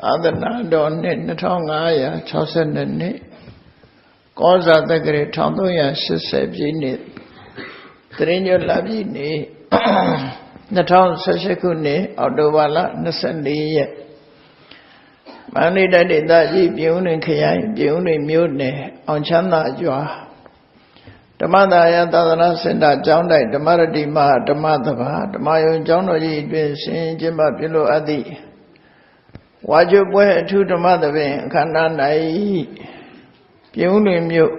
Adana Donnet Natonga, Chosen and Nit, Goza the Great Tondoya, Sisebini, Trinio Labini, Naton Sashakuni, Odowala, Nasandi, Mani Daddy, Bune and Kayai, Bune Mutiny, on Chana Jua. The mother Ayatana sent that John died, the mother Dima, the mother, the Mayo John Oji, Saint Jimba Pilo Adi. What you wear to the mother, Kananai, Puni Mute,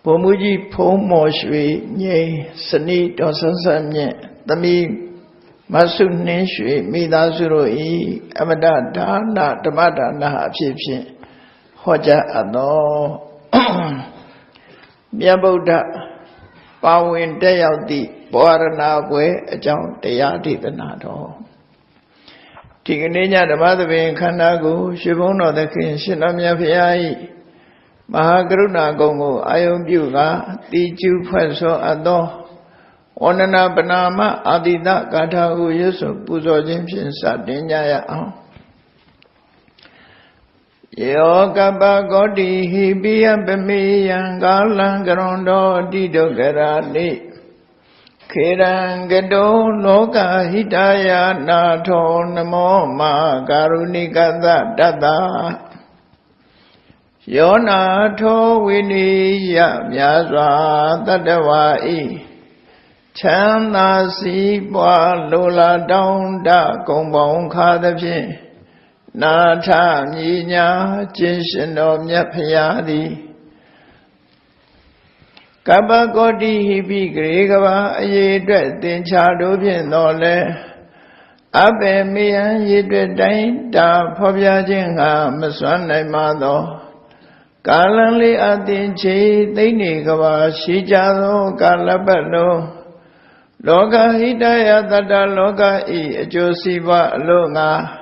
Pomuji Pomoshri, Ye, Sani, or Sansamye, the me, Masun Nishri, Midazuro E, Amada, Dana, the mother, Naha Pipsi, Hoja Ado. Miabuddha, Pawin day out the Boarana way, a jound Dayati the Nato. Tiganina, the mother being Kanago, Shivono, the king, Shinamia Piai, Mahagruna Gongo, Ayom Buga, the Jew Peso Ado, Onana Banama, Adida, Gata, who is of Puzo Jimson, Sardinia. Yoga Bagodi, he be a bemi and Galangarondo, Dido Garani Kirangado, Loga, Hidaya, Nato, Namo, Ma, Garunika, Dada Yona, To, Winnie, Yamyazwa, Dadawai Chana, Si, Boa, Lola, Down, Da, Gombong, Kadapin. Nata Nina Jinsen of Yapayadi Kabagodi he be Gregava, ye dread the Chadopian Nole Abe me and ye dread dine da Pobia Jinga, Maswana Mado Galanly at the Che, they negava, Shijado, Galabalo Loga Hidaya Dada Loga E, Josiva Longa.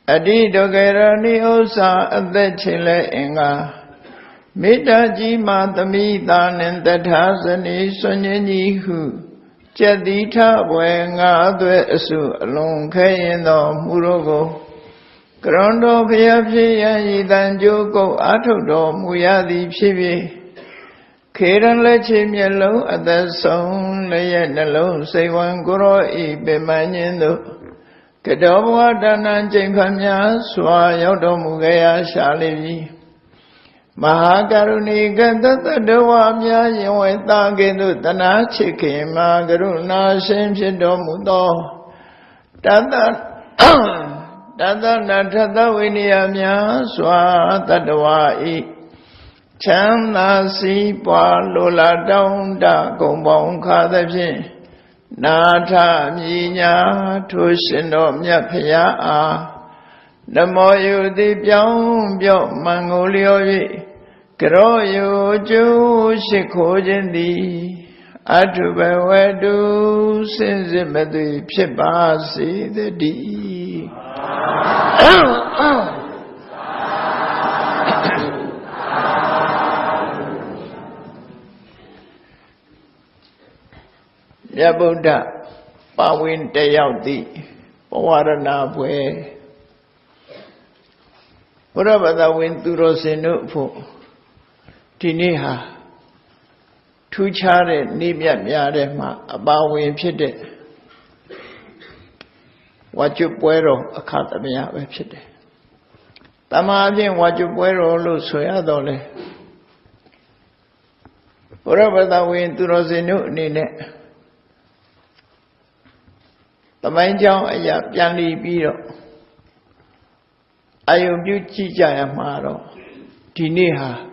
Adi Dogerani Osa at the Chile Inga Mita Jima the Midan and that has an Isonini who Jadita Wenga Dwesu along Kayendo Murogo Grondo Piapi and Yidanjoko Atodo Muyadi Pibi Kiran Lechim Yellow at the song Layan alone say one Goro E Bemaniendo Kadabwa Danan Jimpamya, Swa Yodomugaya Shalivi Mahakaruni Gandata Dawamya, Yaweta Gendu Dana Chiki, Magaruna, Shemshidomudo Dada Natada Winiyamya, Swa Tadawai Chana Si Pwa Lola Downda Gombong Kadapin. Nata Minya Tushindo Myapaya Namo Yudi Pyong Pyong Mangolio Groyo Ju Shikojindi Atubewedu Sinzimedi Pibasi the D. Yabuddha, Pawin day out the Pawarana way. Whatever the wind to Rosenu for Tiniha, two chare, Nimia Yarema, about we pit what you puero, a catamia website. Tamajin, what you puero, Lusuadole. Whatever the wind to Rosenu, Nine. The main job is Yanli Biro. I am Yuchi Jayamaro. Tiniha.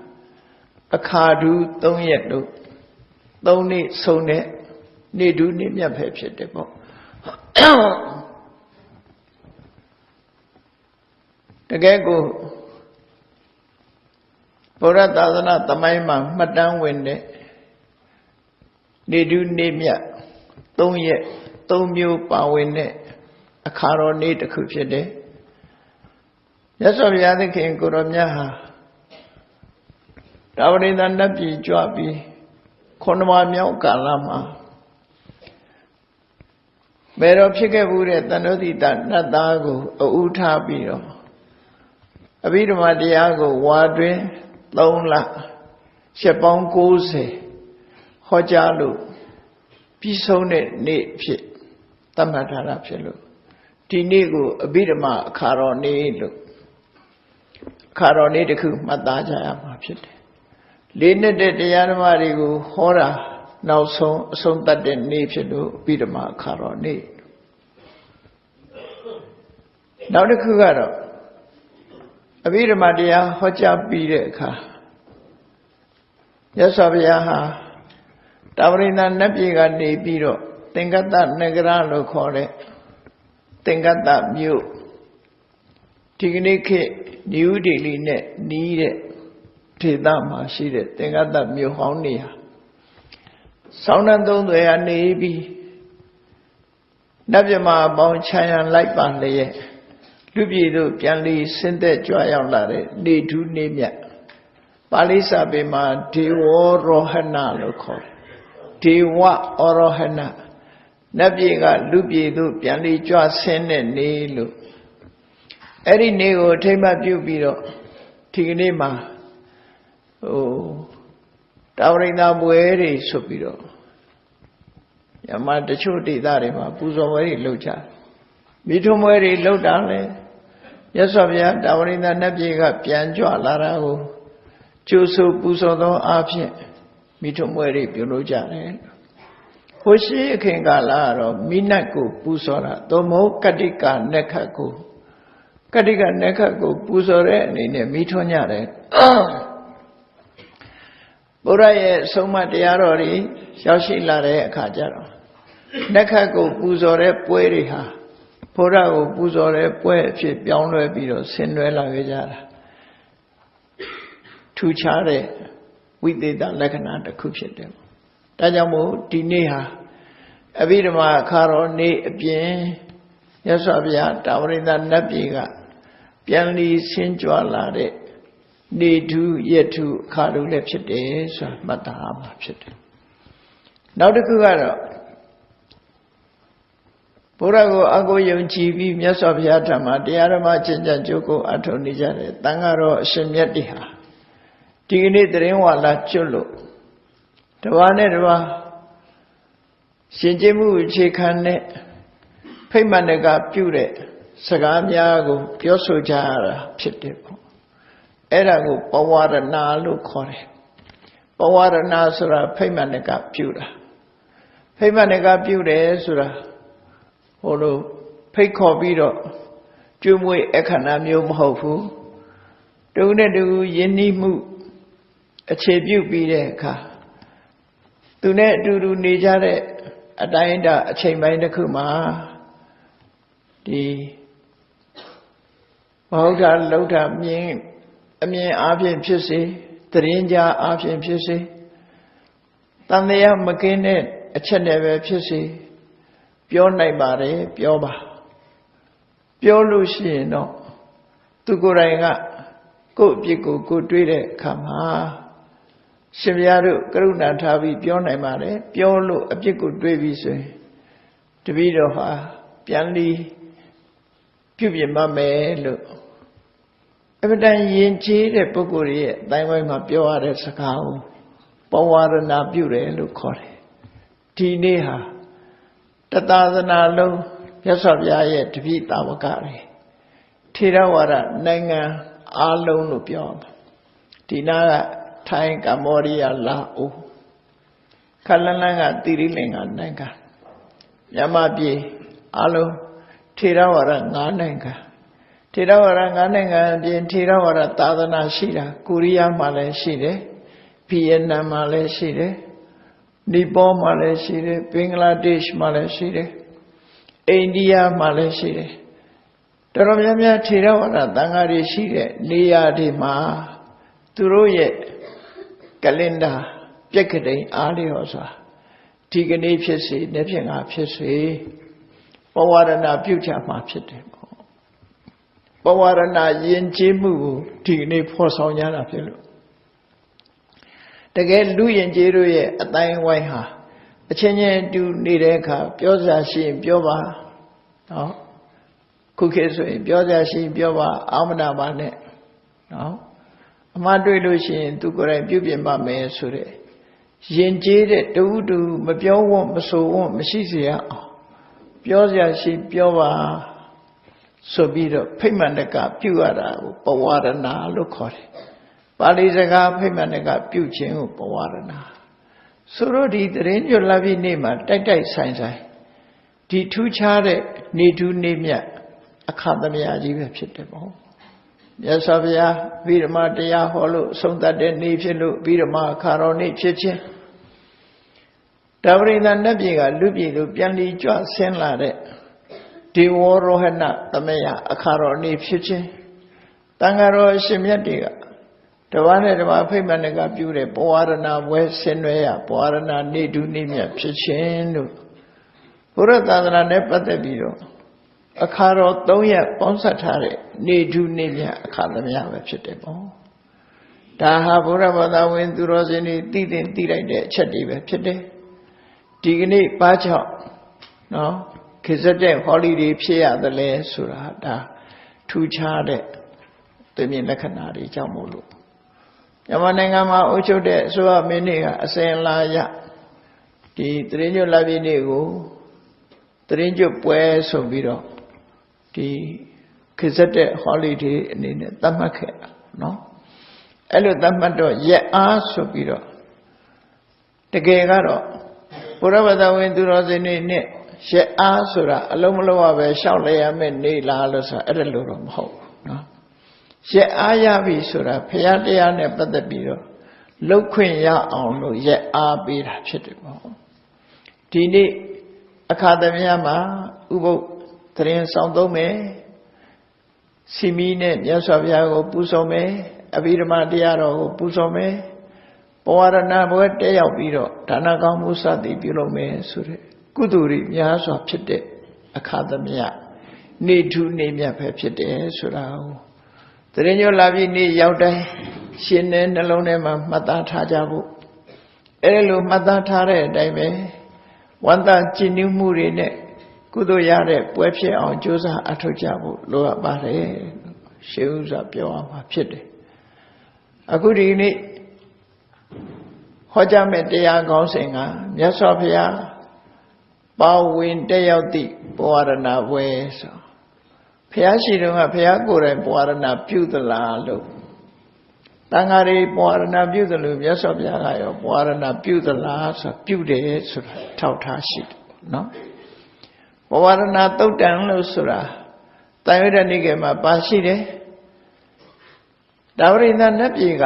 A cardu, don't yet do. Don't need so net. Need do need your pepsi depot. The gaggo. Poratana, the Maima, Madame Wende. Need do name yet. Don't yet. Don't you Pawin a car on it a cushion day. Yes, of the other king Gurumyaha. Dowdy than Napi Joabi, Konoma Miao Kalama. bè rồi phía cái vụ này ta nói thì ta nát ta của ưu tha bì rồi bì rồi mà đi à của hòa tuyến lâu là sẽ bóng cố sẽ họ trả lụ bì sâu này nị phía tâm hạt hà rạp phía lụ thì nị của bì rồi mà khá rõ nị lụ khá rõ nị thì cứ mà ta chả mà phía lên đến để nhà mà đi của họ ra nào sống tận đến nị phía lụ bì rồi mà khá rõ nị nào được cứ cái đó bì rồi mà đi à họ trả bì đấy khá nhất so với ha Tavrina Nabiga de Biro, Tengata Negra Locore, Tengata Mew, Tignike, New Deline, Nide, Tidama, she did, Tengata Mew Honia. Soundando de a navy Nabjama bound China like Banley, Lubido, Pianli, Sente Joyalare, need to name ya. Palisa Bima, Tiwo Rohana Locore. Tiwa Orohana Nabiga Lubidu Pianli Jua Sene Nilu Eri Nego Tema Bubiro Tignima Oh Taurina Bueri Supiro Yamata Chuti Darima Puzoveri Lucha Bitumeri Lodale Yasavia Taurina Nabiga Pianjua Larago Chusu Pusodo Apia Mitumweri Biolojane. Hoshi Kingala, Minaku, Pusora, Domo Katika Nekaku. Katika Nekaku, Pusore, Nine Mitonyare. Buraye, Soma Diarori, Shashi Lare, Kajaro. Nekaku, Pusore, Pueriha. Purago, Pusore, Pue, Piano Biro, Sinuela Vijara. Tuchare. We did that like another cushion. Tajamo, Dineha, Avidama, Caro, Ne, Bien, Yasavia, Taurina Nabiga, Pianli, Sinjua Lade, Ne to yet to Caru Lepside, Matahama. Now the Kugara Purago, Ago Yonchi, Yasavia Tama, the Arama Chenja Joko, Atonija, Tangaro, Shemyatiha. Tigini Drenwala Chulu. The one Shinjimu Chikane Paymanega Pure Sagamiago Pioso Jara Pitipo Erago Pawara Nalu Kore Pawara Nasura Paymanega Pura Paymanega Pure Sura Olo Paycobiro Jumwe Economium Hofu Don't do Yenimu Attribute be there, car. Do not do Nijare, a dinda, a chain by the Kuma. The Moga Lota mean a mere Avian Pussy, the Ninja Avian Pussy. Tania McKinney, a Cheneva Pussy, Pure Naibare, Pioba. Pure Lucy, no. To go Go Pico, good reader, come ha. Shimyaru, Karuna Tavi, Piona Mare, Piolo, a Pico Dravise, to be the ha, Pianli, Pubian Mame, look. Every time Yin Chi, the Pocuri, Dime Pioa, Sakao, Pawara Pure, look, Corre. Tineha, Tatazana low, Yasavia, to be Tawakari. Tirawara, Nanga, Alone of Pion. Tina. Thai Camoria la o Kalananga Tirilinga Nanga Yamabi Alo Tirawara Nananga Tirawara Nananga Bien Tirawara Tadana Shira Kuria Male Shire Piena Male Shire Nippon Male Shire Bangladesh Male Shire India Male Shire Toromyamya Tirawara Tangari Shire Nia de Ma Turoye Calendar, Jacketing, Aliosa, Tigani Pissy, Nepinga Pissy, Pawarana Future Market. Pawarana Yin Jimu, Tigani Posonyana Pillow. The girl Louis and Jeru, a dying Waiha, အချင်းချင်းတူနေတဲ့အခါပြောစရာရှိရင်ပြောပါနော်ခုခေတ်ဆိုရင်ပြောစရာရှိရင်ပြောပါအာမနာပါနဲ့နော်အမှားတွေ့လို့ရှိရင်သူကိုယ်တိုင်ပြုပြင်ပါမယ်ဆိုတဲ့ယဉ်ကျေးတဲ့တူတူမပြောဝတ်မဆိုဝတ်မရှိစေရအောင်ပြောစရာရှိပြောပါဆိုပြီးတော့ဖိမှန်တကပြုရတာကိုပဝါရဏလို့ခေါ်တယ်ပါဠိစကားဖိမှန်တကပြုခြင်းကိုပဝါရဏဆိုတော့ဒီသရင်ကျွတ်လာပြီနေ့မှာတိုက်တိုက်ဆိုင်ဆိုင်ဒီထူးခြားတဲ့နေထူးနေမြတ်အခါသမယကြီးပဲဖြစ်တယ်ပေါ့မြတ်စွာဘုရားဗိဓမာတရားဟောလို့ဆုံးသတ်တဲ့နေ့ဖြစ်လို့ဗိဓမာအခါတော်နေ့ဖြစ်ခြင်းတပရိသနတ်ပြည်ကလူပြည်တို့ပြန်လီကြွဆင်းလာတဲ့ဒေဝရောဟဏသမယအခါတော်နေ့ဖြစ်ခြင်းတန်ဃာတော်အရှင်မြတ်တွေကတဝါနဲ့တဝါဖိမှန်ကပြုတဲ့ပဝါရဏဘွဲဆင်နွှဲရပဝါရဏနေတုနေမြတ်ဖြစ်ခြင်းလို့ဘုရားသာသနာနဲ့ပတ်သက်ပြီးတော့အခါတော်3ရက်ပေါင်းစပ်ထားတဲ့နေတုနေမြတ်အခါသမယပဲဖြစ်တယ်ပေါ့ဒါဟာဘုရားဘာသာဝင်သူတော်စင်တွေသိသိလိုက်တဲ့အချက်တွေပဲဖြစ်တယ်ဒီကနေ့ဘာကြောင့်နော်ခေတ်တဲ့ holiday ဖြစ်ရတယ်လဲဆိုတာဒါထူးခြားတဲ့သိမြင်လက္ခဏာတွေကြောင့်မို့လို့မြန်မာနိုင်ငံမှာအုပ်ချုပ်တဲ့အစိုးရမင်းတွေကအစဉ်လာရဒီသရင်ကျွတ်လာပြီနေ့ကိုသရင်ကျွတ်ပွဲဆိုပြီးတော့ဒီခေတ်တဲ့ holiday အနေနဲ့သတ်မှတ်ခဲ့တာနော်အဲ့လိုသတ်မှတ်တော့ရက်အားဆိုပြီးတော့တကယ်ကတော့ဘုရားဘာသာဝင်သူတော်စင်တွေနဲ့ရက်အားဆိုတာအလုံးမလုံးဝပဲရှောက်လဲရမယ်နေလားလို့ဆိုတာအဲ့ဒါလိုတော့မဟုတ်ဘူးနော်ရက်အားရပြီဆိုတာဘုရားတရားနဲ့ပတ်သက်ပြီးတော့လှုပ်ခွင့်ရအောင်လို့ရက်အားပေးတာဖြစ်တယ်ပေါ့ဒီနေ့အခါသမယမှာဥပုပ်သရင်ဆောင်သုံးမယ်စီမီနဲ့မြတ်စွာဘုရားကိုပူဇော်မယ်အဘိဓမ္မာတရားတော်ကိုပူဇော်မယ်ပဝါရဏဘွဲတက်ရောက်ပြီးတော့ဒါနကောင်းမှုစသည်ပြုလုပ်မယ်ဆိုတဲ့ကုသိုလ်တွေများစွာဖြစ်တဲ့အခါသမယနေထူးနေမြတ်ပဲဖြစ်တယ်ဆိုတာကိုသရင်ကျွတ်လာပြီနေ့ရောက်တိုင်းရှင်တဲ့နှလုံးထဲမှာမှတ်သားထားကြဖို့အဲလိုမှတ်သားထားတဲ့အတိုင်းပဲဝန္တာကြည်နူးမှုတွေနဲ့ကုသိုလ်ရတဲ့ပွဲဖြစ်အောင်ကြိုးစားအထောက်ကြဖို့လိုအပ်ပါတယ်ရှေးဥစွာပြောရမှာဖြစ်တယ်အခုဒီနေ့ဟောကြားမဲ့တရားကောင်းစဉ်ကမြတ်စွာဘုရားပါဝင်တက်ရောက်သည့်ပဝါရဏဘွဲဆိုဘုရားရှိတော်ကဘုရားကိုယ်တိုင်ပဝါရဏပြုသလားလို့တန်ဃာတွေပဝါရဏပြုသလိုမြတ်စွာဘုရားကရောပဝါရဏပြုသလားဆိုပြုတယ်ဆိုတာထောက်ထားရှိတယ်နော်ပဝါရဏသုတ်တံလို့ဆိုတာတန်ရွတ်တဲ့နေ့ကမှာပါရှိတယ်ဒါဝရိန္ဒနတ်ပြည်က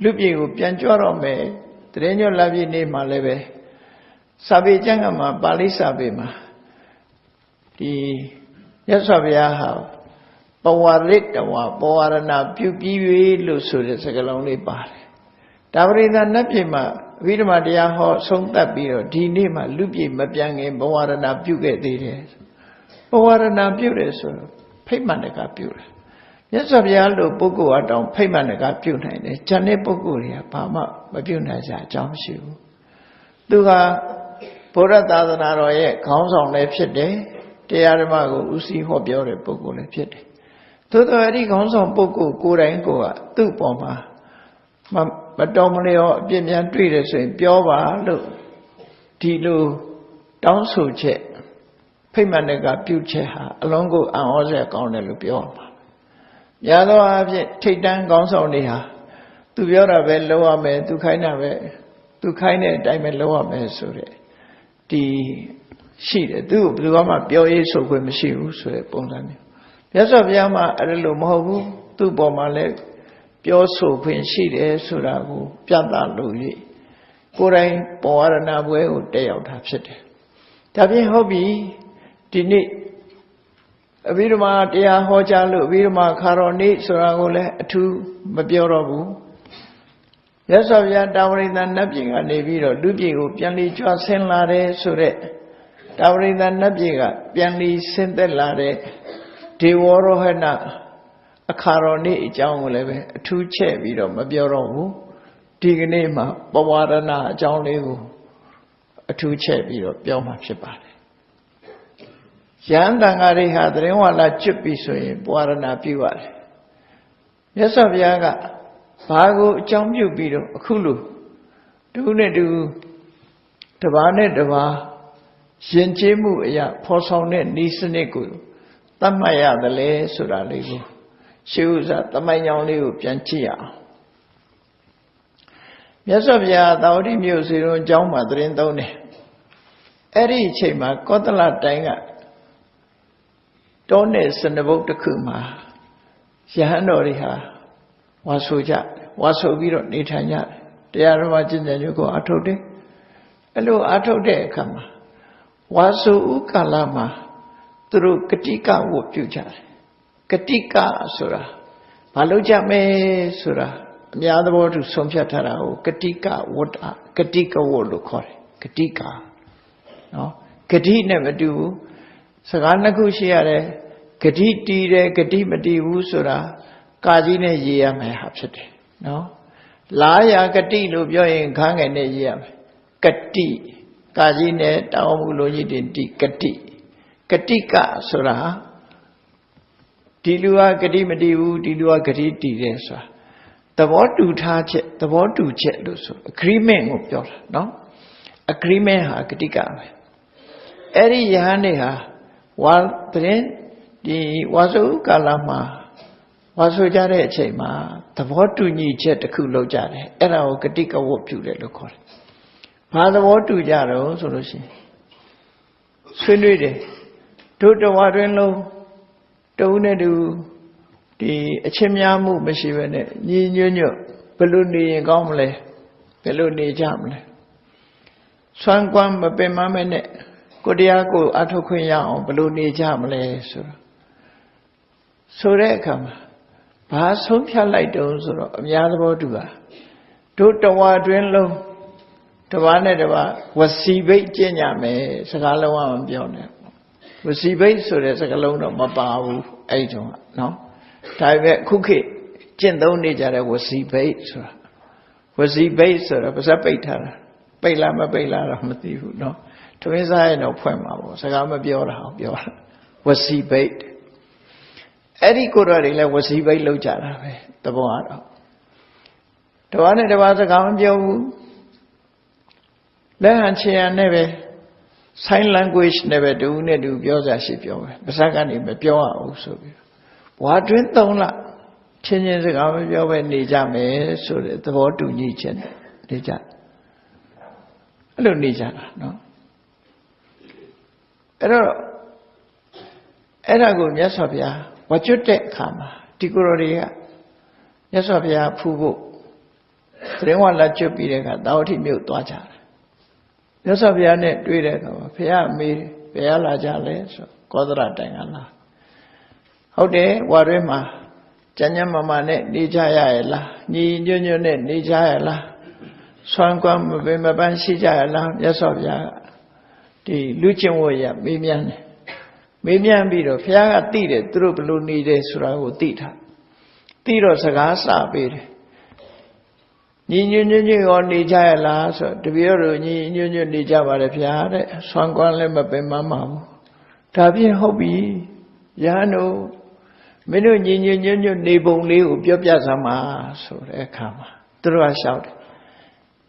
လူပြည်ကိုပြန်ကြွတော့မယ်တရင်ကျွတ်လာပြည်နေ့မှာလည်းပဲစာပေကျမ်းကမှာပါဠိစာပေမှာဒီမြတ်စွာဘုရားဟာပဝါရိတဝပဝါရဏပြုပြီး၍လို့ဆိုတဲ့စကားလုံးလေးပါတယ်ဒါပရိသနတ်ပြည်မှာအဘိဓမ္မာတရားဟောဆုံးသတ်ပြီးတော့ဒီနေ့မှာလူပြည်မပြန်ခင်ပဝါရဏပြုခဲ့သေးတယ်ပဝါရဏပြုတယ်ဆိုတော့ဖိမှန်တကပြုတယ်မြတ်စွာဘုရားလိုပုဂ္ဂိုလ်အတောင်ဖိမှန်တကပြုနိုင်တယ်ဉာဏ်တဲ့ပုဂ္ဂိုလ်တွေကဘာမှမပြုနိုင်ကြအကြောင်းမရှိဘူးသူကဘုရားသာသနာတော်ရဲ့ခေါင်းဆောင်လည်းဖြစ်တယ်တရားဓမ္မကိုဥစည်းဟောပြောတဲ့ပုဂ္ဂိုလ်လည်းဖြစ်တယ်သို့တော်အဲ့ဒီခေါင်းဆောင်ပုဂ္ဂိုလ်ကိုယ်တိုင်ကိုယ်ကသူ့ပေါ်မှာမတော်မလျော်အပြစ်များတွေ့တယ်ဆိုရင်ပြောပါလို့ဒီလိုတောင်းဆိုချက်ဖိမှန်တဲ့ကပြုချက်ဟာအလုံးကိုအံ့ဩစရာကောင်းတယ်လို့ပြောမှာများသောအားဖြင့်ထိတ်တန်းခေါင်းဆောင်တွေဟာသူပြောတာပဲလုပ်ရမယ်သူခိုင်းတာပဲသူခိုင်းတဲ့အတိုင်းပဲလုပ်ရမယ်ဆိုတဲ့ဒီရှိတယ်သူ့ကိုဘယ်သူမှပြောရေးဆိုခွင့်မရှိဘူးဆိုတဲ့ပုံစံမျိုးမြတ်စွာဘုရားမှာအဲ့လိုမဟုတ်ဘူးသူ့ပေါ်မှာလည်းပြောဆိုခွင့်ရှိတယ်ဆိုတာကိုပြသလို့၍ကိုယ်တိုင်ပဝါရဏဘွဲကိုတက်ရောက်တာဖြစ်တယ်ဒါဖြင့်ဟုတ်ပြီဒီနေ့အဘိဓမ္မာတရားဟောကြားလို့အဘိဓမ္မာခါတော်နေ့ဆိုတာကိုလည်းအထူးမပြောတော့ဘူးမြတ်စွာဘုရားတာဝရိန္ဒနတ်ပြည်ကနေပြီးတော့လူပြည်ကိုပြန်လီကြွဆင်းလာတယ်ဆိုတဲ့တာဝရိန္ဒနတ်ပြည်ကပြန်လီဆင်းသက်လာတဲ့ဒေဝရောဟဏအခါတော်နေ့အကြောင်းကိုလည်းပဲအထူးချက်ပြီးတော့မပြောတော့ဘူးဒီကနေ့မှာပဝါရဏအကြောင်းလေးကိုအ အထူးချက်ပြီးတော့ပြောမှာဖြစ်ပါတယ်ယန္တန်ဃာတွေဟာသတင်းဝါလာကျွတ်ပြီးဆိုရင်ပွာရဏပြုရတယ်မြတ်စွာဘုရားကဘာကိုအကြောင်းပြုပြီးတော့အခုလိုတူနဲ့တူတပါးနဲ့တပါးယဉ်ကျေးမှုအရာဖော်ဆောင်တဲ့ဤစနစ်ကိုသတ်မှတ်ရတယ်လေဆိုတာလေးကိုရှေးဥစွာသမိုင်းကြောင်းလေးကိုပြန်ကြည့်ရအောင်မြတ်စွာဘုရားသာဝတိမြို့စေတုံးကျောင်းမှာသတင်းသုံးတယ်အဲ့ဒီအချိန်မှာကောသလတိုင်းကတောနယ်စနဘုတ်တစ်ခုမှာယဟန်တော်တွေဟာဝါဆိုကြဝါဆိုပြီးတော့နေထိုင်ကြတယ်တရားတော်မှာကျင့်ကြံကြကိုအထုတ်တယ်အဲ့လိုအထုတ်တဲ့အခါမှာဝါဆိုဥကာလမှာသူတို့ကတိကဝတ်ပြုကြတယ်ကတိကဆိုတာဘာလို့ကြမယ်ဆိုတာအများသဘောတူဆုံးဖြတ်ထားတာကိုကတိကဝတ်တာကတိကဝတ်လို့ခေါ်တယ်ကတိကနော်ဂတိနဲ့မတူဘူးစကားနှစ်ခုရှိရတယ်ဂတိတီးတယ်ဂတိမတီးဘူးဆိုတာကာကြီးနဲ့ရေးရမယ်ဟာဖြစ်တယ်နော်လာယာဂတိလို့ပြောရင်ခန်းငယ်နဲ့ရေးရမယ်ဂတိကာကြီးနဲ့တောင်းမှုလို့ကြီးတင်တိဂတိဂတိကဆိုတာဒီလူကဂတိမတီးဘူးဒီလူကဂတိတီးတယ်ဆိုတာသဘောတူထားချက်သဘောတူချက်လို့ဆို agreement ကိုပြောတာနော် agreement ဟာဂတိကပဲအဲ့ဒီယဟန်တွေဟာဝါသတင်းဒီဝါဆိုကာလမှာဝါဆိုကြတဲ့အချိန်မှာသဘောတူညီချက်တစ်ခုလုပ်ကြတယ်အဲ့ဒါကိုဂတိကဝတ်ပြုတယ်လို့ခေါ်တယ်ဘာသဘောတူကြတော့ဆိုလို့ရှိရင်ဆွေးနွေးတယ်တို့တဝါတွင်လုံးတုံးနဲ့တူဒီအချင်းများမှုမရှိဘဲနဲ့ညီညွတ်ညွတ်ဘယ်လိုနေရင်ကောင်းမလဲဘယ်လိုနေကြမလဲဆွမ်းကွမ်းမပင်မမဲ့နဲ့ကိုတရားကိုအထုတ်ခွင့်ရအောင်ဘယ်လိုနေကြမလဲဆိုတဲ့အခါမှာဘာဆုံးဖြတ်လိုက်တုံးဆိုတော့အများသဘောတူတာတို့တဝါတွင်လုံးတဝါနဲ့တဝါဝစီဘိတ်ကျင့်ကြမယ်စကားလုံးကမပြောနဲ့ဝစီဘိတ်ဆိုတဲ့စကားလုံးတော့မပါဘူးအဲ့တုန်းကနော်ဒါပေမဲ့ခုခေတ်ကျင့်သုံးနေကြတဲ့ဝစီဘိတ်ဆိုတာဝစီဘိတ်ဆိုတာပါဇက်ပိတ်ထားတာပိတ်လားမပိတ်လားတော့မသိဘူးနော်ထမင်းစားရင်တော့ဖွင့်မှာပေါ့စကားမပြောတာအောင်ပြောတာဝစီဘိတ်အဲ့ဒီကိုယ်တော်တွေလည်းဝစီဘိတ်လောက်ကြတာပဲသဘောကတော့တဝါနဲ့တဝါစကားမပြောဘူးလက်ဟန်ချေရနဲ့ပဲ sign language နဲ့ပဲတူနဲ့တူပြောကြရှိပြောပဲပါဇက်ကနေမပြောရဘူးဆိုပြီးဘွာတွင်း3လချင်းချင်းစကားမပြောပဲနေကြမယ်ဆိုတဲ့သဘောတူညီချက်နဲ့နေကြအဲ့လိုနေကြတာနော်အဲ့တော့အဲ့ဒါကိုမြတ်စွာဘုရားဝကျွတ်တဲ့အခါမှာဒီကိုယ်တော်တွေကမြတ်စွာဘုရားဖူးဖို့သတင်းဝါလာကျွတ်ပြီးတဲ့အခါတာဝတိမြို့သွားကြတယ်မြတ်စွာဘုရားနဲ့တွေ့တဲ့အခါမှာဘုရားမေးဘယ်လာကြလဲဆိုကောသလတိုင်ကလာဟုတ်တယ်ဝါတွင်းမှာကျမ်းမာမာနဲ့နေကြရရဲ့လားညီညွတ်ညွတ်နဲ့နေကြရလားဆွမ်းကွမ်းမပင်မပန်းရှိကြရလားမြတ်စွာဘုရားကဒီလူချင်းဝရမေးမြန်းတယ်မေးမြန်းပြီးတော့ဘုရားကသိတယ်သူတို့ဘယ်လိုနေတယ်ဆိုတာကိုသိထားသိတော့စကားစပေးတယ်ညီညွတ်ညွတ်ရောနေကြရလားဆိုတပည့်တော်ညီညွတ်ညွတ်နေကြပါတယ်ဘုရားတဲ့ဆွမ်းကွမ်းလည်းမပင်မမှာဘူးဒါဖြင့်ဟုတ်ပြီယဟန်တို့မင်းတို့ညီညွတ်ညွတ်ညွတ်နေပုံလေးကိုပြောပြစမ်းပါဆိုတဲ့အခါမှာသူတို့ကလျှောက်တယ်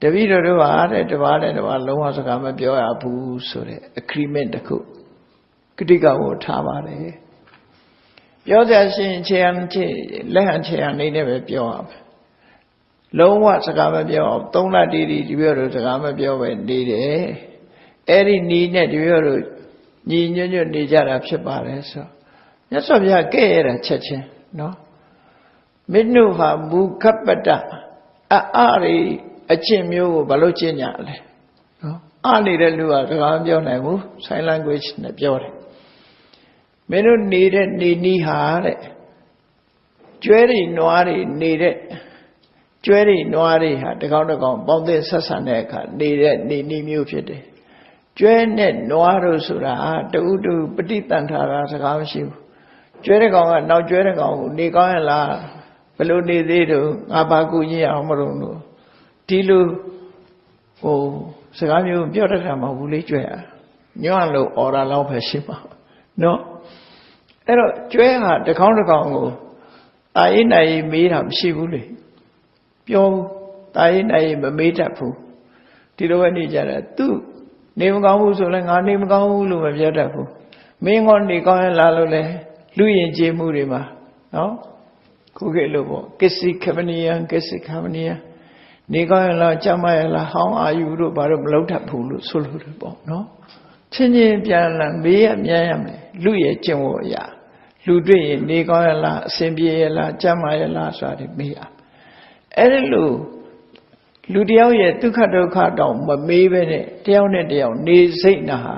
တပည့်တော်တို့ဟာတဲ့တပါးနဲ့တပါးလုံးဝစကားမပြောရဘူးဆိုတဲ့ agreement တစ်ခုကတိကကိုထားပါတယ်ပြောကြရှင်ခြေရန်ခြေလက်ဟန်ခြေရန်နေနဲ့ပဲပြောရမယ်လုံးဝစကားမပြောအောင်3လတည်းဒီပြောတို့စကားမပြောပဲနေတယ်အဲ့ဒီနီးနဲ့ဒီပြောတို့ညီညွတ်ညွတ်နေကြတာဖြစ်ပါတယ်ဆိုမြတ်စွာဘုရားကဲ့ရတာချက်ချင်းနော်မင်းတို့ဟာမူခပ္ပတအားရီအကျင့်မျိုးကိုဘာလို့ကျင့်ကြလဲနော်အားနေတဲ့လူကစကားမပြောနိုင်ဘူး sign language နဲ့ပြောတယ်မင်းတို့နေတဲ့နေနီးဟာတဲ့ကျွဲတွေနွားတွေနေတဲ့ကျွဲတွေနွားတွေဟာတကောင်တကောင်ပေါင်းသင်းဆက်ဆံတဲ့အခါနေတဲ့နေနီးမျိုးဖြစ်တယ်ကျွဲနဲ့နွားတို့ဆိုတာတူတူပဋိသင်္ထာတာစကားမရှိဘူးကျွဲတဲ့ကောင်ကနောက်ကျွဲတဲ့ကောင်ကိုနေကောင်းရလားဘယ်လိုနေသေးတော့ငါဘာကူညင်အောင်မလို့ဒီလိုဟို စကားမျိုးပြောတတ်တာမဟုတ်ဘူးလေကျွဲညွန့်လို့အော်တာလောက်ပဲရှိမှာနော်အဲ့တော့ကျွဲဟာတစ်ခေါင်းတစ်ခေါင်းကိုတာရေးနိုင်ရေးမေးတာမရှိဘူးလေပြောတာရေးနိုင်ရေးမမေးတတ်ဘူးဒီလိုပဲနေကြတယ်သူနေမကောင်းဘူးဆိုလဲငါနေမကောင်းဘူးလို့မပြောတတ်ဘူးမင်းကောနေကောင်းရင်လာလို့လဲလူရင်ကျေးမှုတွေမှာနော်ခုခေတ်လို့ပေါ့ကစ္စည်းခမနီယံကစ္စည်းခမနီယံနေကောင်းရင်လားကြမ်းမရလားဟောင်းအာယူတို့ဘာလို့မလုပ်တတ်ဘူးလို့ဆိုလို့တယ်ပေါ့နော်ချင်းချင်းပြန်လာမေးရမြန်ရမယ်လူရဲ့ကျင့်ဝတ်အရာလူတွေ့ရင်နေကောင်းရလားအစဉ်ပြေရလားကြမ်းမရလားဆိုတာမေးရအဲ့ဒီလိုလူတယောက်ရဲ့ဒုက္ခဒုက္ခတောင်မမေးပဲနဲ့တယောက်နဲ့တယောက်နေစိတ်နာဟာ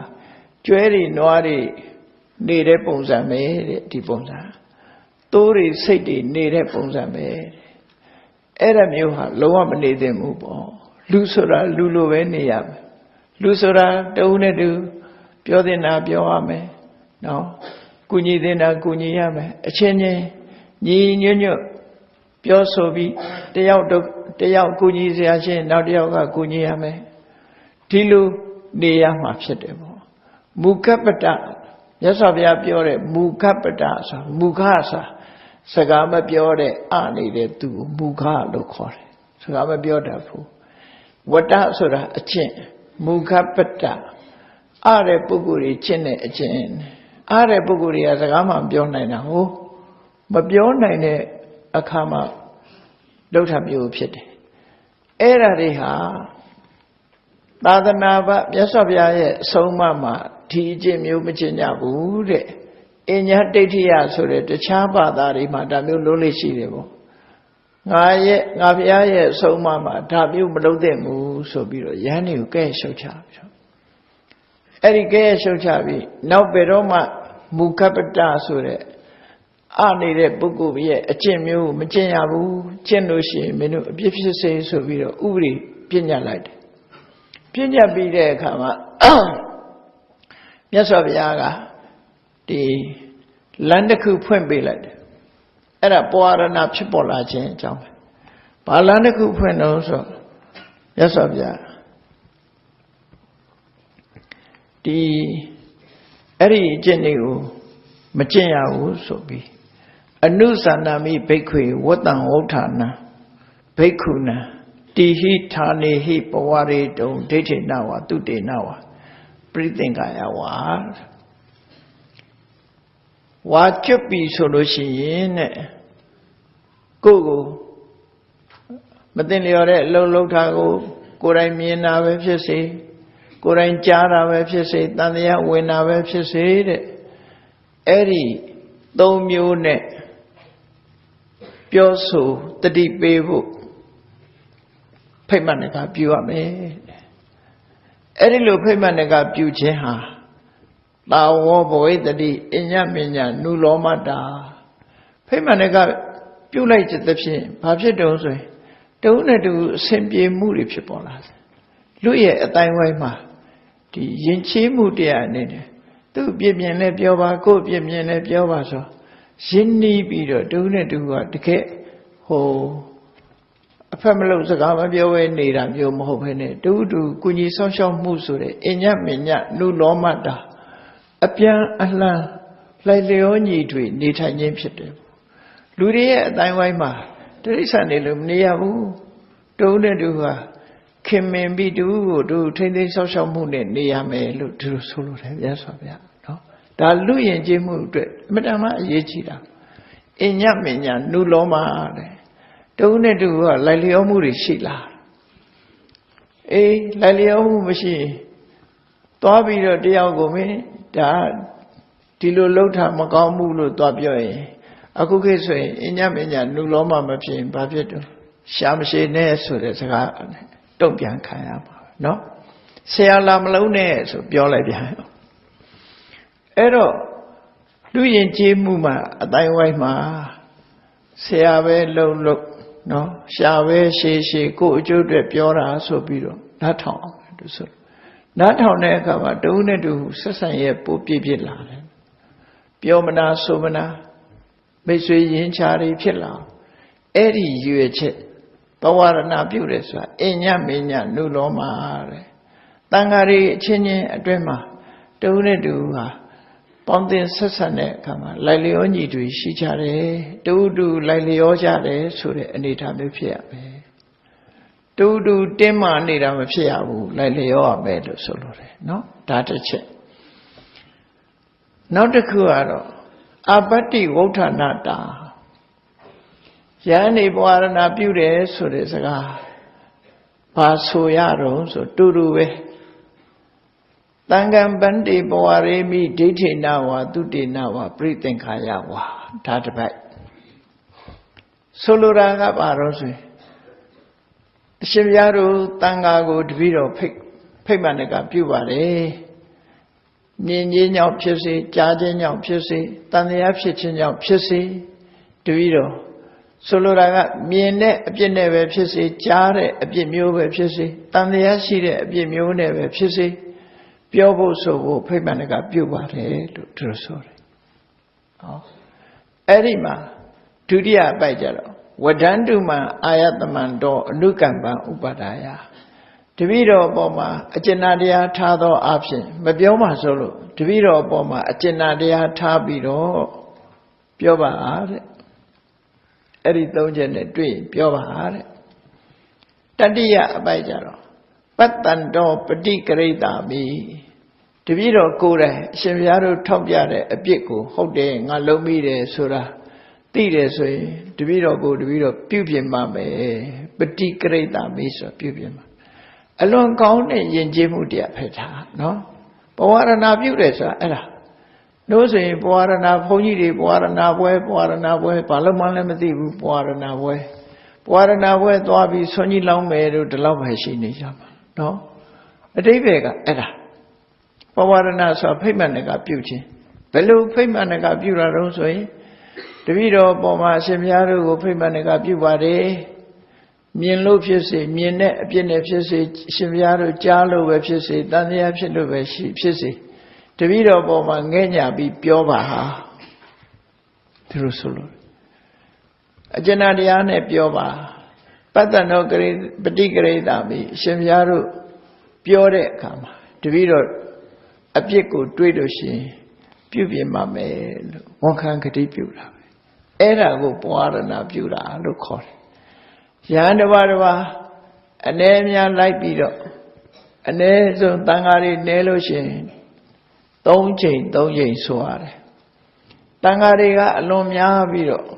ကျွဲတွေနွားတွေနေတဲ့ပုံစံပဲတဲ့ဒီပုံစံသိုးတွေစိတ်တွေနေတဲ့ပုံစံပဲအဲ့ဒါမျိုးဟာလုံးဝမနေသင့်ဘူးပေါ့လူဆိုတာလူလိုပဲနေရမယ်လူဆိုတာတဦးနဲ့တူပြောတင်တာပြောရမယ်နော်ကုညီတင်တာကုညီရမယ်အချင်းချင်းညီညွတ်ညွတ်ပြောဆိုပြီးတယောက်ကုညီစရာချင်းနောက်တယောက်ကကုညီရမယ်ဒီလိုနေရမှာဖြစ်တယ်ပေါ့မူကပ္ပတမြတ်စွာဘုရားပြောတဲ့မူကပ္ပတဆိုမူခဆိုစကားမပြောတဲ့နေတဲ့သူကိုမူခလို့ခေါ်တယ်စကားမပြောတတ်ဘူးဝတ္တဆိုတာအကျင့်မူခပတ္တတဲ့ပုဂ္ဂိုလ်တွေကျင့်တဲ့အကျင့်တဲ့ပုဂ္ဂိုလ်တွေကစကားမှမပြောနိုင်တာဟုတ်မပြောနိုင်တဲ့အခါမှာဒုဋ္ဌမျိုးဖြစ်တယ်အဲ့ဒါတွေဟာသာသနာ့ဘမြတ်စွာဘုရားရဲ့အဆုံးအမမှာဒီအကျင့်မျိုးမကျင့်ကြဘူးတဲ့အညဒိဋ္ဌိယဆိုတဲ့တခြားဘာသာတွေမှာဒါမျိုးလုံးလေးရှိတယ်ပေါ့ငါဘုရားရဲ့အဆုံးအမမှာဒါမျိုးမလုပ်သင့်ဘူးဆိုပြီးတော့ယဟန်တွေကိုကဲရှုတ်ချပြီးတော့အဲ့ဒီကဲရှုတ်ချပြီးနောက်ဘယ်တော့မှမူကပ္ပတဆိုတဲ့နေတဲ့ပုဂ္ဂိုလ်ရဲ့အကျင့်မျိုးမကျင့်ရဘူးကျင့်လို့ရှိရင်မင်းတို့အပြစ်ဖြစ်စေဆိုပြီးတော့ဥပဒေပြညတ်လိုက်တယ်ပြညတ်ပြီးတဲ့အခါမှာမြတ်စွာဘုရားကဒီလမ်းတစ်ခုဖွင့်ပေးလိုက်တယ်အဲ့ဒါပွာရဏဖြစ်ပေါ်လာခြင်းအကြောင်းပဲဘာလမ်းတစ်ခုဖွင့်တော့ဆိုမြတ်စွာဘုရားဒီအဲ့ဒီအကျင့်တွေကိုမကျင့်ရဘူးဆိုပြီးအနုသန္နာမိဘိက္ခွေဝတ္တံဝဋ္ဌာနံဘိက္ခုနံတိဟိဌာနေဟိပဝရေတုံဒိဋ္ဌိနဝါတုတေနဝါပရိသင်္ကာယဝါဝါကျွတ်ပြီဆိုလို့ရှိရင်တဲ့ကိုမသိလျော်တဲ့အလုံးလုံးထားကိုယ်တိုင်မြင်တာပဲဖြစ်စေကိုယ်တိုင်ကြားတာပဲဖြစ်စေတန်တရားဝင်တာပဲဖြစ်စေတဲ့အဲ့ဒီသုံးမျိုးနဲ့ပြောဆိုတတိပေးဖို့ဖိတ်မှတ်နေကပြုရမယ်အဲ့ဒီလိုဖိတ်မှတ်နေကပြုခြင်းဟာတာဝောဘဝိတ္တိအညမညနုလောမတာဖိတ်မှတ်နေကပြုလိုက်တဲ့ဖြင့်ဘာဖြစ်တုံးဆိုရင်တုံးနဲ့တူအစဉ်ပြေမှုတွေဖြစ်ပေါ်လာတယ်လူရဲ့အတိုင်းဝိုင်းမှာဒီယဉ်ကျေးမှုတရားအနေနဲ့သူ့ပြည့်မြင်လဲပြောပါကိုယ့်ပြည့်မြင်လဲပြောပါဆိုရင်းနှီးပြီးတော့တုံးနဲ့တူကတကယ်အဖက်မလို့စကားမပြောဘဲနေတာမျိုးမဟုတ်ဘဲနဲ့တူကုညီဆောင်ရှောက်မှုဆိုတဲ့အညမညနုလောမတာအပြန်အလှန်လိုက်လျောညီတွေနေထိုင်ခြင်းဖြစ်တယ်လူတွေရဲ့အတိုင်းဝိုင်းမှာတိရစ္ဆာန်တွေလိုမနေရဘူးတုံးနဲ့တူကခင်မင်ပြီးတူကိုတူထိမ့်သိမ်းဆောက်ရှောက်မှုနဲ့နေရမယ်လို့ဒီလိုဆိုလိုတယ်မြတ်စွာဘုရားနော်ဒါလူယဉ်ကျေးမှုအတွက်အမတန်မှအရေးကြီးတာအညမညနုလောမတဲ့တုံးနဲ့တူကလိုက်လျောမှုတွေရှိလားအေးလိုက်လျောမှုမရှိရင်သွားပြီးတော့တယောက်ကိုမင်းဒါဒီလိုလှုပ်တာမကောင်းဘူးလို့သွားပြောရင်အခုခေတ်ဆိုရင်အညမညနုလောမမဖြစ်ရင်ဘာဖြစ်တော့ရှားမရှိနဲ့ဆိုတဲ့စကားတုံ့ပြန်ခံရပါနော်ဆရာလာမလုံးနဲ့ဆိုပြောလိုက်ပြန်အဲ့တော့လူယဉ်ကျေးမှုမှာအတိုင်းဝိုင်းမှာဆရာပဲလုံနော်ရှားပဲရှည်ရှည်ကိုယ်အကျိုးအတွက်ပြောတာဆိုပြီးတော့နားထောင်အောင်သူဆိုနားထောင်တဲ့အခါမှာတဦးနဲ့တူဆက်ဆံရဲ့ပိုပြည့်ပြည့်လာတယ်ပြောမနာဆိုမနာမိတ်ဆွေရင်းချာတွေဖြစ်လာအဲ့ဒီရွေချက်ပဝရဏပြုတယ်ဆိုတာအညမညနုလောမတဲ့ Tangari Chin at Drema, Dune do Pontin Sassane, Lilioni do Shichare, do Liliojare, Sure, and it have a fear. Do Dema need a fear, Lilio made a solore, no? Data check. Not a Kuaro, Abati Wota Nata Yani Boarana Bude, so there's a guy. Pasoyaro, so Turuwe. Tangam Bandi Boaremi, Diti Nawa, Duti Nawa, Breathing Kayawa, Tatabat. Soluranga Barosi. Shimyaru, Tangago, Dviro, Pigmanica, Pubare. Nin of Pissy, Jardin of Pissy, Tanya Pitchin of Pissy, Dviro. Soluraga, Miene, a Geneva Pissy, Jare, a Bimu Pissy, Tanya Sire, a Bimune Pissy. Piobo so Pigmanica Pubare to sorry. Erima, Tudia Bajaro, Wadanduma, Ayataman Nukamba Upadaya. Teviro Boma, a Genadia Tado option, Mabioma solo, Teviro Boma, a Genadia Tabiro, Pioba, Eritogen, Dream, Pioba, Tadia Bajaro, Patando, Pedigreta me. Teviro Kure, Shemiaro Topiare, a Pico, Hode, Nalomide, Sura, Tide, Teviro go, Teviro, Pupium Mame, Pedigreta me, so Pupium. Along count in Jimudia Peta, no? Poarana Budesa, Ella. No say Poarana Pony, Poarana Way, Palamanamati, Poarana Way. Poarana Way, Dwabi, Sonny Long made the love Hashini, no? A day vega, Ella. Poarana saw payment got beauty. Below payment got beauty, Rosway. The video Boma Semiaro payment got beauty. Mien lo Pissy, Miene, Piene Pissy, Shimiaro, Jalo, Pissy, Dania Pilo, Pissy. The video of Mangenia be Pioba. Through Solo. A Genadiane Pioba. Patano great, Pedigree Dami, Shimiaro, Piore come. The video a Pico, Tweedoshi, Pubi Mame, one can get it Pura. Era go Poarana Pura, look hot. Yandavara, a name yan like Bido, a name of Tangari Neloshin, don't change, Soare. Tangariga Lomia Bido,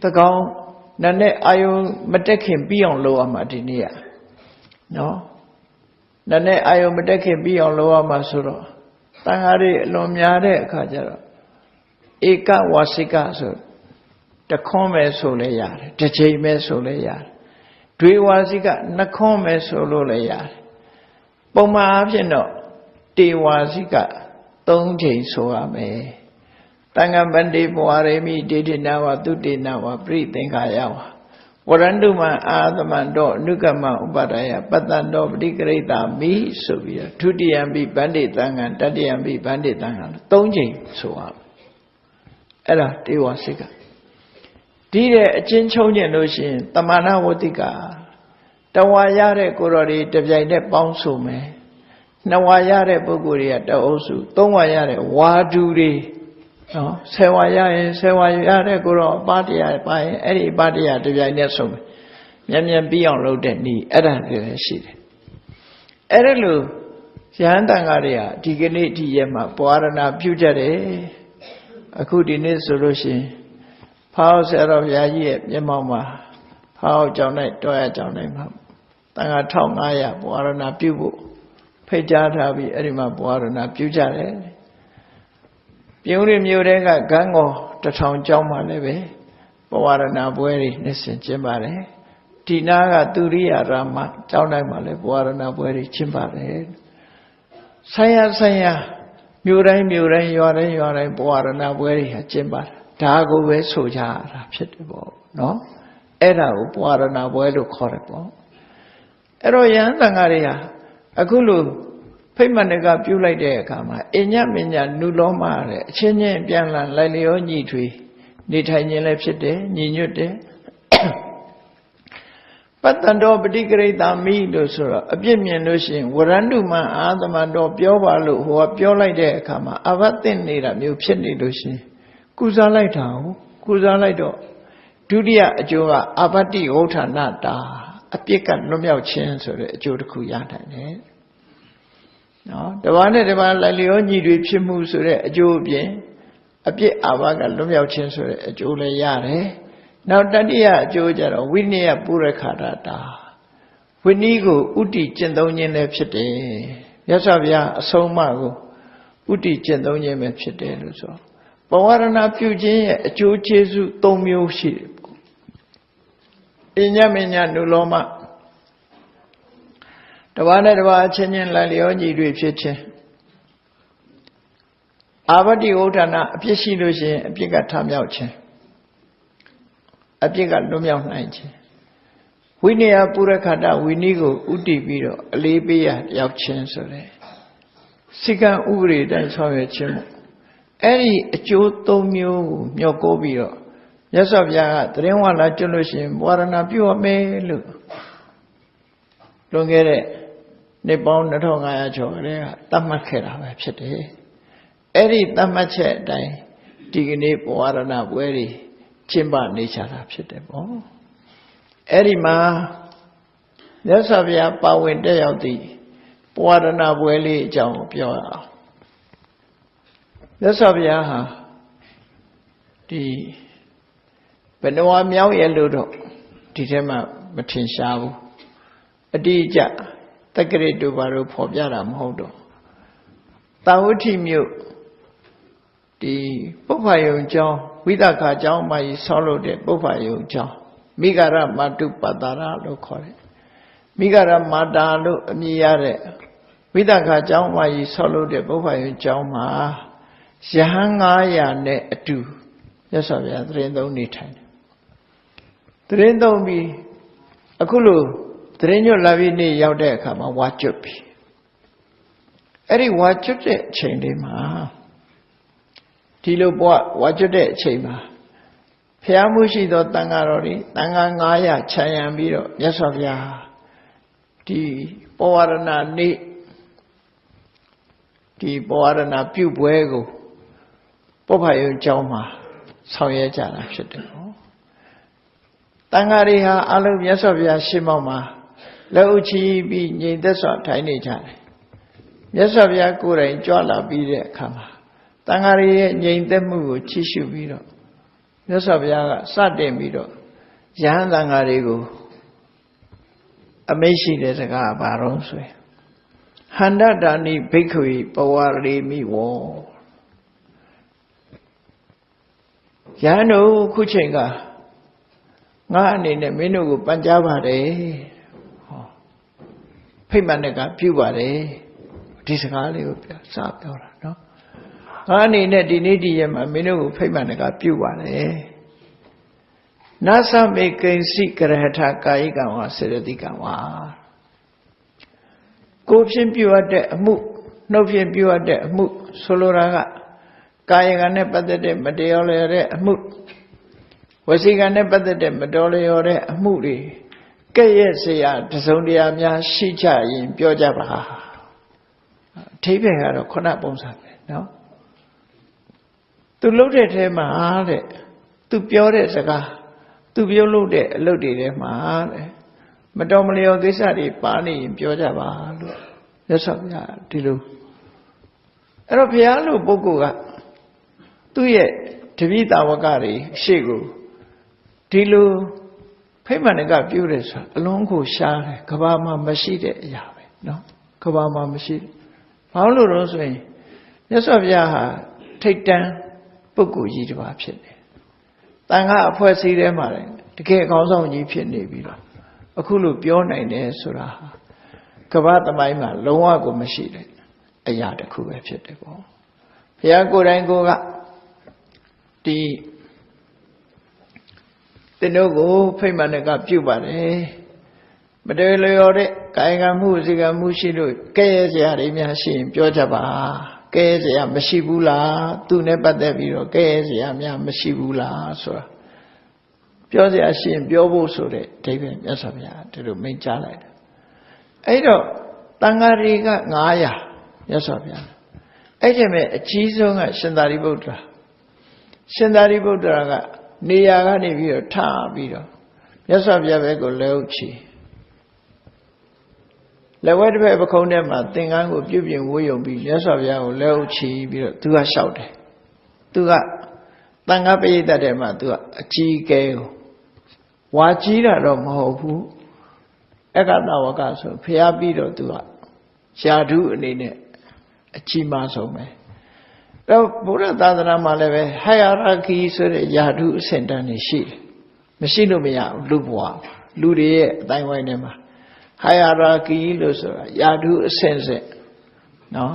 the gong, Nane Ayo Matekin beyond Loa Martinia. No? Nane Ayo Matekin beyond Loa Masuro. Tangari Lomiare Kajaro. Eka Wasika so. The Come Solear, the Jame Solear. Dwazika, Nakome Sololear. Boma Abino, Dewazika, Don't Jay Soame. Tangambandi Boaremi did nawa, Duti nawa, breathing Hayawa. Waranduma, Adamando, Nukama, Ubadaya, Patando, Digreta, me, Sovia, Tuti and be bandit tangan, Tati and be bandit tangan, Don't Jay Soam. Ella, Dewazika. Dide a Chinchonian ocean, Tamana Wotika, Tawayare Kurori, the Jaine Bonsume, Nawayare Buguria, the Osu, Tongwayare, Waduri, no, Sewayare Guru, Badia, by anybody at the Jaine Sum, Yamian beyond loaded knee, Edan sheet. Erelu, Yandangaria, Dignity Yema, Poarana, Pujare, a good in solution. Power set of Yayi, Yamama, Power Johnny, Doya Johnny, Tanga Tong Aya, Boarana Pubu, Pejatabi, Edima Boarana Pujare. Beauty Murega, Gango, the town Joma Leve, Boarana Bueri, Nissan Chimbare, Tinaga Duria Rama, Jaunamale, Boarana Bueri, Chimbare. Saya, Murai, Yore, Boarana Bueri, Chimbar. Tago we soja, Pitable, no? Era Upuarana Buelo Corrible. Eroyan Langaria, Agulu, Paymanega Pulai de Kama, Enyaminya, Nulomare, Chenye, Pianlan, Lalio, Nitri, Nitanya Lepsite, Ninute, Patando particularly me do so, a bimian notion, Warandu man, Adamando, Piovalu, who are pure like their kama, Avatin need a new penny lucy. Kuzalaita, Kuzalaido, Dudia Joa, Abati Ota Nata, a picket Lumia chance or a Jodakuyata. No, the one that about Lalioni Richimus or a Jobian, a bit Avaga Lumia chance or a Jolayare. Now, Dadia Georgia, Winnia Burakata. Winigo, Uti Chendonian Epsete. Yasavia, Somago, Uti Chendonian Epsete. So, Pawarana Puji, Chuchesu Tomio Ship. Inyamina Nuloma. The one that was Chenyan Lalioni Richiche. Abadi Otana, Pishilushi, Pigatam Yauche. A pick at Lumia 90. Winia Purakata, Winigo, Udibiro, Libya, Yak Chancellor. Sika Uri, that's how you chim. Any Joto Mu, Myokobio. Yes, of Ya, Dreamwala Jolushim, Warana Pure May look. Don't get it. Nepal Natonga Joria, Tamakera, Chete. Any Tamache, die, digging it, Warana, Weri. Chimba nature upsetable. Erima, there's a via power day of the Puarana Welly Jam Pure. There's a via the Benoa Miao Yeludo, Titema Matin Shabu, a dija, the great Dubaru Pobiaram Hodo. Tauti Mu. The Popayo Joe, Vidaka Joe, my solo de Popayo Joe. Migara Matu Padara, lo call it. Migara Madalo, Miare. Vidaka Joe, my solo de Popayo Joe, ma. Shahanga ne atu. Yes, I have Trendo Nitan. Trendo me. Akulu, Treno Lavini Yaude, come and watch up. Every watch up it, chain him, Tilo boat, watch your chamber. Piamushi do Tangarori, Tangangaya, Chayambiro, yes of ya. The Poarana ni the Poarana Pubuego, Popayo Joma, Sawyajana Shitano. Tangariha, Alu, yes of ya Shimoma, Lauchi be near the sort tiny jane. Yes of ya Kura, Jola be there, come. Tangari Yin Demu, Chishu Viro. Yosavia, Sade Miro. Jan Tangarigo. Amazing as a baron's way. Handa Dani Bakery, Pawari Mi War. Yano Kuchenga. Nan in the Minu Panjabare. Pimanega Pubare. Discali, Sapora, no? Ani ne dinidiyam aminu paymanaka pyuwane. Nasa mekin si karahata kaikawa siradikawa. Kopshin pyuade amu, nopshin pyuade amu, soloraga. Kayagane padade madeolere amu. Wasigane padade madeolere amuri. Kayesaya tasondiamya shicha yin pyojaba. Taping Kona Bomsa, no? To load it, ma, to pure it, to be loaded, loaded, ma, Madame Leo, this are the pani in pure Java. Yes, Tilu. Europeano Boguga. To yet, Tavita Wagari, Shigu. Tilu, Paymanega Puris, Longo Shah, Kabama Mashide, Yahweh, no? Kabama Mashide. Paulo Rosway. Yes, of Yaha, take down. Boku Yidwa Pit. Tanga Pussy Remarin, the cake also on Yipin Nebula. A Kulu Biona in Suraha. Kavata Maima, Loago Machine, a yard of Kuba Pitable. Piago Rangoga. The no go payment got Pubare. But they lay Kaiga Musica Mushidu, Kayas Yarimashi, Piojaba. Kaya Mashibula, tu nepa deviro, Kaya Mashibula, so ပြောစရာရှိရင်ပြောဖို့ဆိုတဲ့အဓိပ္ပာယ်မြတ်စွာဘုရားဒီလိုမိန့်ကြားလိုက်တယ်အဲ့တော့တန်ဃာတွေက900မြတ်စွာဘုရားအဲ့ဒီမဲ့အကြီးဆုံးကရှင်သာရိပုတ္တရာရှင်သာရိပုတ္တရာကနေရာကနေပြီးတော့ထပြီးတော့မြတ်စွာဘုရားဘက်ကိုလက်ဥချီလက်ဝဲတစ်ဖက်ပခုံးထဲမှာသင်္ကန်းကိုပြုပြင်ဝှေ့ယုံပြီးမြတ်စွာဘုရားကိုလက်ဥချီပြီးတော့သူကလျှောက်တယ်သူကတန်ခါပရိသတ်ထဲမှာသူကအကြီးအကဲကိုဝါကြီးတာတော့မဟုတ်ဘူးအက္ခတဝကဆိုဖျားပြီးတော့သူကယာဓုအနေနဲ့အကြီးမားဆုံးပဲတော့ဘုရားသာသနာမှာလည်းပဲဟိုင်ယာရာကီဆိုတဲ့ယာဓုအဆင့်တန်းနေရှိတယ်မရှိလို့မရဘူးလူဘဝလူတွေရဲ့အတိုင်းဝိုင်းထဲမှာဟိုင်ယာရာကီလို့ဆိုတာယာဓုအဆင့်ဆင့်နော်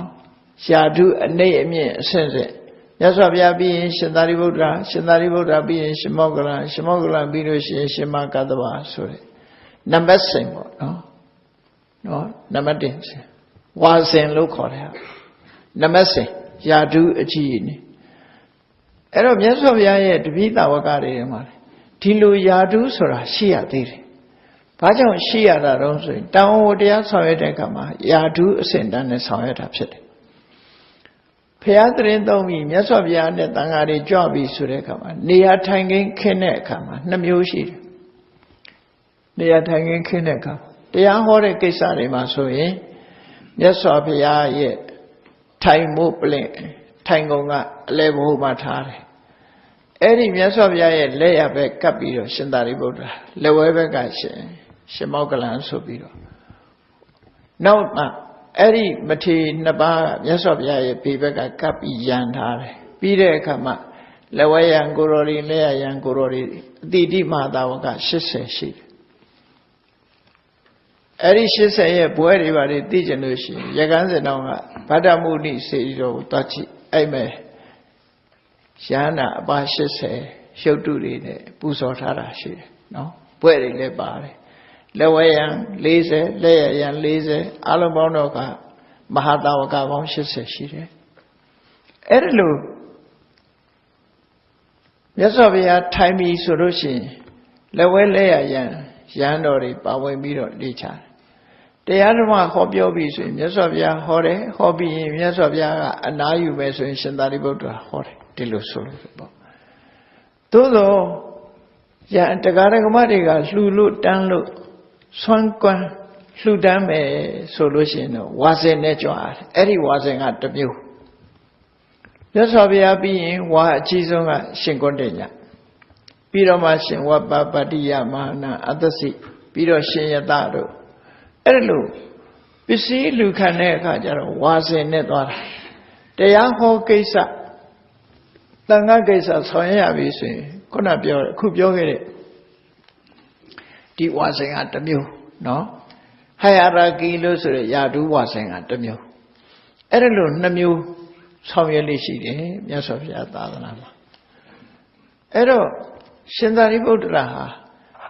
ယာဓုအနေအမြင့်အဆင့်ဆင့်မြတ်စွာဘုရားပြီးရင်ရှင်သာရိပုတ္တရာရှင်သာရိပုတ္တရာပြီးရင်ရှင်မောဂလန်ရှင်မောဂလန်ပြီးလို့ရှိရင်ရှင်မကတ္တဗာဆိုတဲ့နံပါတ်စဉ်ပေါ့နော်နံပါတ်1ဝါစဉ်လို့ခေါ်တယ်နံပါတ်စဉ်ယာဓုအကြီးနေအဲ့တော့မြတ်စွာဘုရားရဲ့တပိဿဝကတွေမှာဒီလိုယာဓုဆိုတာရှိရသေးတယ်ဘာကြောင့်ရှိရတာတော့ဆိုရင်တောင်းဝတရားဆောင်ရွက်တဲ့အခါမှာယာဓုအစဉ်တန်းနဲ့ဆောင်ရွက်တာဖြစ်တယ်ဖျားသရင်သုံးပြီးမြတ်စွာဘုရားနဲ့တန်ဃာတွေကြွပြီးဆိုတဲ့အခါမှာနေရာထိုင်ခင်းခင်းတဲ့အခါမှာ2မျိုးရှိတယ်နေရာထိုင်ခင်းခင်းတဲ့အခါတရားဟောတဲ့ကိစ္စတွေမှာဆိုရင်မြတ်စွာဘုရားရဲ့ထိုင်မှုပလင်ထိုင်ကုန်ကအလဲဘုံမှာထားတယ်အဲ့ဒီမြတ်စွာဘုရားရဲ့လက်ရဘက်ကပ်ပြီးတော့ရှင်သာရိပုတ္တရာလက်ဝဲဘက်ကရှင်မောဂလန်ဆိုပြီးတော့နောက်မှအဲ့ဒီမထေရ2ပါးမြတ်စွာဘုရားရဲ့ဘေးဘက်ကကပ်ပြီးရန်ထားတယ်ပြီးတဲ့အခါမှာလက်ဝဲရန်ကိုရော်ရီလက်ရရန်ကိုရော်ရီအတိတိမဟာသာဝက80ရှိတယ်အဲ့ဒီ80ရဲ့ဘွဲတွေပါတွေသိကျင်လို့ရှိရင်ရကန်းစင်တော်ကဗဒ္ဓမုနိစေတီတော်ကိုတွားကြည့်အဲ့မဲ့ရဟနာအပါ80ရုပ်တုတွေနဲ့ပူဇော်ထားတာရှိတယ်နော်ဘွဲတွေလည်းပါတယ်လက်ဝဲရန်40လက်ရရန်40အလုံးပေါင်းတော့ကမဟာသာဝကပေါင်း80ရှိတယ်အဲ့ဒါလို့မြတ်စွာဘုရားထိုင်ပြီးဆိုလို့ရှိရင်လက်ဝဲလက်ရရန်ရန်တော်တွေပါဝင်ပြီးတော့လေ့ချတယ်တရားဓမ္မဟောပြောပြီးဆိုရင်မြတ်စွာဘုရားဟောတယ်ဟောပြီးရင်မြတ်စွာဘုရားကအနားယူမယ်ဆိုရင်ရှင်သာရိပုတ္တရာဟောတယ်ဒီလိုဆိုလို့ပေါ့သို့သောယတရားဓမ္မတွေကလှူလို့တန်းလို့ဆွမ်းကွမ်းလှူဒန်းမယ်ဆိုလို့ရှိရင်တော့ဝါစင်နဲ့ကြွားတယ်အဲ့ဒီဝါစင်ကတစ်မျိုးမြတ်စွာဘုရားပြီးရင်ဝါအကြီးဆုံးကရှင်ကွန်းတေညပြီးတော့မှရှင်ဝပ္ပပတ္တိယမဟာနာအတ္တစိပြီးတော့ရှင်ယတတို့အဲ့လိုပစ္စည်းလူခံတဲ့အခါကျတော့ဝါစင်နဲ့သွားတာတရားဟောကိစ္စတန်ခါကိစ္စဆောင်ရွက်ရပြီဆိုရင်ခုနပြောခုပြောခဲ့တဲ့ဒီဝါစင်ကတစ်မျိုးနော်ဟိုင်ယာရာကီလို့ဆိုရယာဓုဝါစင်ကတစ်မျိုးအဲ့ဒါလို့2မျိုးဆောင်ရွက်လေးရှိတယ်မြတ်စွာဘုရားသာသနာမှာအဲ့တော့ရှင်သာရိပုတ္တရာဟာ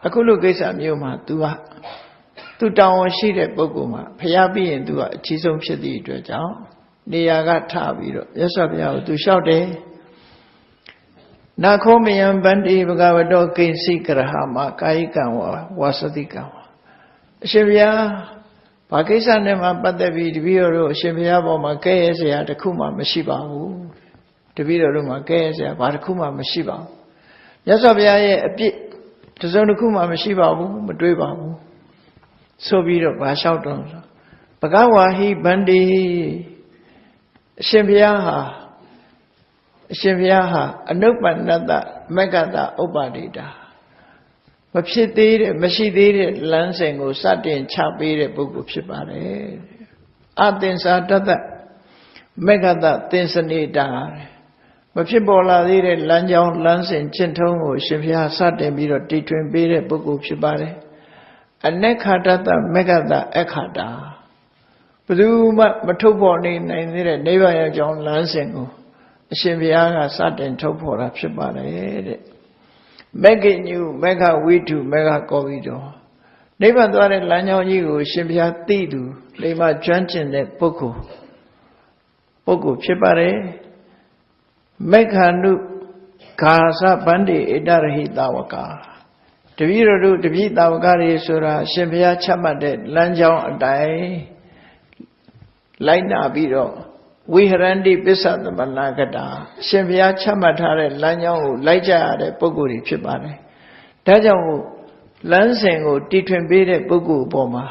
အခုလိုကိစ္စမျိုးမှာသူတောင်းဝန်ရှိတဲ့ပုဂ္ဂိုလ်မှာဖျားပြီးရင်သူကအကြီးဆုံးဖြစ်သည့်အတွက်ကြောင့်နေရာကထပြီးတော့မြတ်စွာဘုရားကိုသူလျှောက်တယ်နာခောမယံဗန္တိဘဂဝတောကိဉ္စိကရဟမကာယိကံဝါစတိကံအရှင်ဘုရားဘာကိစ္စနဲ့မှပတ်သက်ပြီးတပည့်တော်တို့အရှင်ဘုရားပေါ်မှာကဲရဲစရာတစ်ခုမှမရှိပါဘူးတပည့်တော်တို့မှာကဲရဲစရာဘာတစ်ခုမှမရှိပါဘူးမြတ်စွာဘုရားရဲ့အပြစ်တစ်စုံတစ်ခုမှမရှိပါဘူးမတွေးပါဘူးဆိုပြီးတော့ဘာလျှောက်တော့ဘဂဝါဟိဗန္တိအရှင်ဘုရားဟာအနုပ္ပန္နတမက္ကတဥပ္ပါဒိတာမဖြစ်သေးတဲ့မရှိသေးတဲ့လမ်းစဉ်ကိုစတင်ချပေးတဲ့ပုဂ္ဂိုလ်ဖြစ်ပါတယ်အသင်္စာတတမက္ကတသင်္စနေတာမဖြစ်ပေါ်လာသေးတဲ့လမ်းကြောင်းလမ်းစဉ်ကျင့်ထုံးကိုရှင်ဘုရားစတင်ပြီးတော့တည်ထွင်ပေးတဲ့ပုဂ္ဂိုလ်ဖြစ်ပါတယ်အနက္ခတတမက္ကတအခါတာဘယ်သူမှမထုတ်ပေါ်နေနိုင်သေးတဲ့နိဗ္ဗာန်ရဲ့ကြောင်းလမ်းစဉ်ကိုအရှင်ဘုရားကစတင်ထုတ်ဖော်တာဖြစ်ပါတယ်တဲ့မဂ္ဂညုမဂ္ဂဝိတုမဂ္ဂကောဝိတောနိဗ္ဗာန်သွားတဲ့လမ်းကြောင်းကြီးကိုရှင်ဘုရားသိသူလိမ္မာကျွမ်းကျင်တဲ့ပုဂ္ဂိုလ်ဖြစ်ပါတယ်မက္ခဏုဂါသဗန္တိဣတရဟိတဝကာ တပည့်တော်တို့တပည့်တာဝကတွေဆိုတာရှင်ဘုရားချမှတ်တဲ့လမ်းကြောင်းအတိုင်းလိုက်နာပြီးတော့ဝိဟရန္တိပစ္စသမနာကတာရှင်ဘုရားချမှတ်ထားတဲ့လမ်းကြောင်းကိုလိုက်ကြရတဲ့ပုဂ္ဂိုလ်တွေဖြစ်ပါတယ်ဒါကြောင့်လမ်းစဉ်ကိုတီထွင်ပေးတဲ့ပုဂ္ဂိုလ်အပေါ်မှာ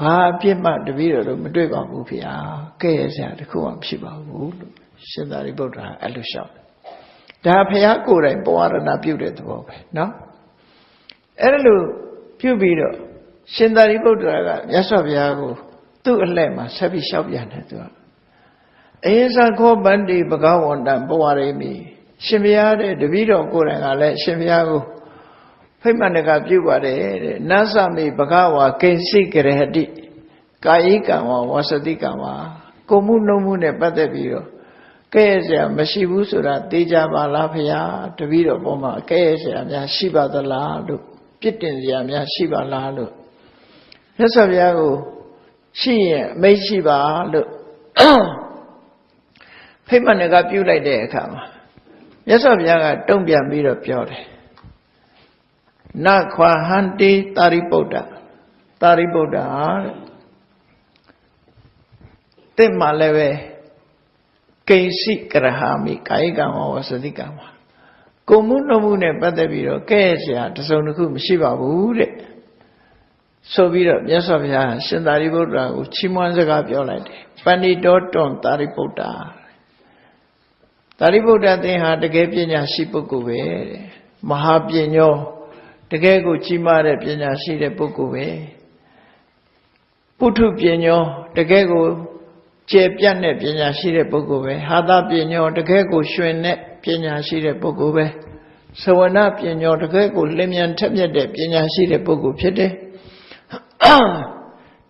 ဘာအပြစ်မှတပည့်တော်တို့မတွေ့ပါဘူးဖေ။ကဲ့ရဲ့စရာတခုမှမရှိပါဘူးလို့ရှင်သာရိပုတ္တရာအဲ့လိုလျှောက်ဒါဘုရားကိုယ်တိုင်ပဝရဏပြုတဲ့သဘောပဲနော်အဲ့လိုပြုပြီးတော့ရှင်သာရိပုတ္တရာကမြတ်စွာဘုရားကိုသူ့အလှည့်မှာဆက်ပြီးလျှောက်ပြန်တယ်သူကအယသခောဗန္တိဘဂဝန္တံပဝရေမိရှင်ဘုရားတဲ့တပည့်တော်ကိုယ်တိုင်ကလည်းရှင်ဘုရားကိုဖိမှန်တကပြုပါတယ်တဲ့နသမိဘဂဝါကိဉ္စိကရဟတိကာယိကံဝဝါစတိကံဝကိုမှုနှုံမှုနဲ့ပတ်သက်ပြီးတော့ကဲ့ရဲ့စရာမရှိဘူးဆိုတာသိကြပါလားဖေဟာတပည့်တော်ပေါ်မှာကဲ့ရဲ့စရာများရှိပါသလားလို့ပြစ်တင်စရာများရှိပါလားလို့မြတ်စွာဘုရားကိုရှိရင်အမိတ်ရှိပါလို့ဖိမှန်တကပြုလိုက်တဲ့အခါမှာမြတ်စွာဘုရားကတုံ့ပြန်ပြီးတော့ပြောတယ်နခွာဟန္တိသာရိပုတ္တတဲ့တဲ့မှာလည်းပဲကိဉ္စိကရဟာမိကာယကံဝဝစတိကံဝကိုမှုနှုတ်မှုနဲ့ပတ်သက်ပြီးတော့ကဲ့ရဲ့စရာတစုံတစ်ခုမရှိပါဘူးတဲ့ဆိုပြီးတော့မြတ်စွာဘုရားရှင်သာရိပုတ္တရာကိုချီးမွမ်းစကားပြောလိုက်တယ်ပဏိတောတွန်သာရိပုတ္တသာရိပုတ္တသင်ဟာတကယ်ပညာရှိပုဂ္ဂိုလ်ပဲတဲ့မဟာပညောတကယ်ကိုကြီးမားတဲ့ပညာရှိတဲ့ပုဂ္ဂိုလ်ပဲပုထုပညောတကယ်ကိုကျေပြတ်တဲ့ပညာရှိတဲ့ပုဂ္ဂိုလ်ပဲဟာသပညောတကယ်ကိုရွှင်တဲ့ပညာရှိတဲ့ပုဂ္ဂိုလ်ပဲသဝနပညောတကယ်ကိုလင်းမြန်ထက်မြက်တဲ့ပညာရှိတဲ့ပုဂ္ဂိုလ်ဖြစ်တယ်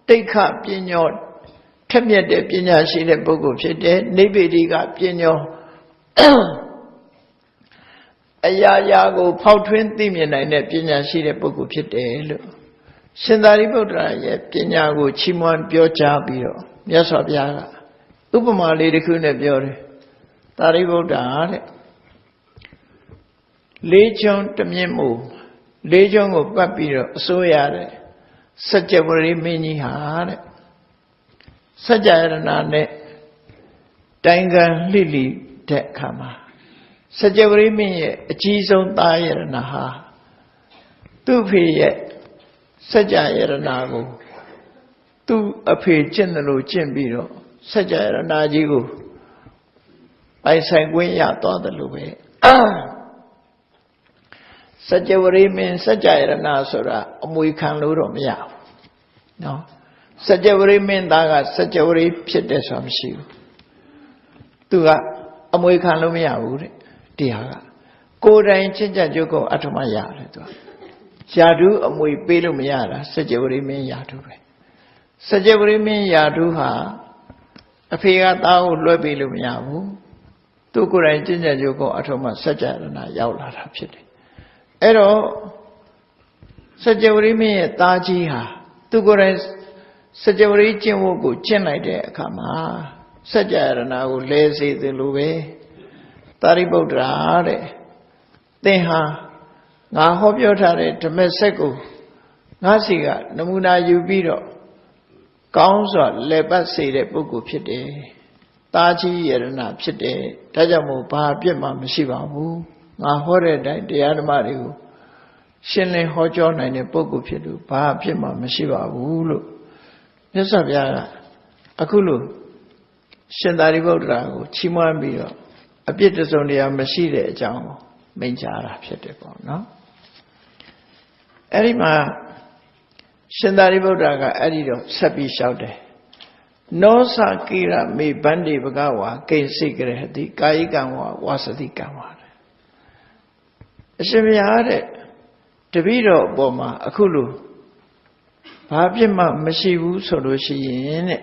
တိဋ္ဌပညောထက်မြက်တဲ့ပညာရှိတဲ့ပုဂ္ဂိုလ်ဖြစ်တယ်နိဗ္ဗေဒိကပညောအရာရာကိုဖောက်ထွင်းသိမြင်နိုင်တဲ့ပညာရှိတဲ့ပုဂ္ဂိုလ်ဖြစ်တယ်လို့ရှင်သာရိပုတ္တရာရဲ့ပညာကိုချီးမွမ်းပြောကြားပြီးတော့မြတ်စွာဘုရားကဥပမာလေးတစ်ခုနဲ့ပြောတယ်သာရိပုတ္တရာတဲ့လေးချွန်းတမြင့်မို့လေးချွန်းကိုပတ်ပြီးတော့အစိုးရတဲ့စัจ java ရိမင်းကြီးဟာတဲ့စัจ jaya ရဏနဲ့တိုင်ခံလှိလိတဲ့အခါမှာစัจ java ရိမင်းရဲ့အကြီးဆုံးသားယရဏဟာသူ့ဖေရဲ့စัจ jaya ရဏကိုသူ့အဖေကျင့်တယ်လို့ကျင့်ပြီးတော့စัจ jaya ရဏကြီးကိုပိုင်ဆိုင်ခွင့်ရသွားတယ်လို့ပဲစัจ java ရိမင်းစัจ jaya ရဏဆိုတာအမွေခံလို့တော့မရဘူးနော်စัจ java ရိမင်းသားကစัจ java ရိဖြစ်တယ်ဆိုတာမရှိဘူးသူကအမွေခံလို့မရဘူးတဲ့တရားကကိုယ်တိုင်ချင်းကြကြုတ်ကိုအထမရတယ်သူကယာဓုအမွေပေးလို့မရတာစัจ java ရိမင်းယာဓုပဲစัจ java ရိမင်းယာဓုဟာအဖေကသားကိုလွှဲပေးလို့မရဘူးသူကိုယ်တိုင်ချင်းကြကြုတ်ကိုအထမစัจ jaya ရဏရောက်လာတာဖြစ်တယ်အဲ့တော့စัจ java ရိမင်းရဲ့သားကြီးဟာသူကိုယ်တိုင်စัจ java ရိကျင့်ဝတ်ကိုကျင့်လိုက်တဲ့အခါမှာစัจ jaya ရဏကိုလဲစေသလိုပဲသာရိပုတ္တရာတဲ့သင်ဟာငါဟောပြောထားတဲ့ဓမ္မစက်ကိုငါစီကနမူနာယူပြီးတော့ကောင်းစွာလက်ပတ်စေတဲ့ပုဂ္ဂိုလ်ဖြစ်တယ်။တာကြီးယရဏဖြစ်တယ်။ဒါကြောင့်မို့ဘာအပြစ်မှမရှိပါဘူး။ငါဟောတဲ့အတိုင်းတရားဓမ္မတွေကိုရှင်းလင်းဟောပြောနိုင်တဲ့ပုဂ္ဂိုလ်ဖြစ်လို့ဘာအပြစ်မှမရှိပါဘူးလို့မြတ်စွာဘုရားကအခုလို့ရှင်သာရိပုတ္တရာကိုချီးမွမ်းပြီးတော့အပြစ်တစုံတရာမရှိတဲ့အကြောင်းမိန့်ကြားတာဖြစ်တယ်ပေါ့နော်အဲ့ဒီမှာရှင်သာရိပုတ္တရာကအဲ့ဒီတော့ဆက်ပြီးလျှောက်တယ်နောသကိရမေဗန္တိဘဂဝါကိဉ္စိကရဟတိကာယိကံဝဝါစတိကံဝအရှင်ဘုရားတဲ့တပည့်တော်အပေါ်မှာအခုလို့ဘာပြစ်မှမရှိဘူးဆိုလို့ရှိရင်တဲ့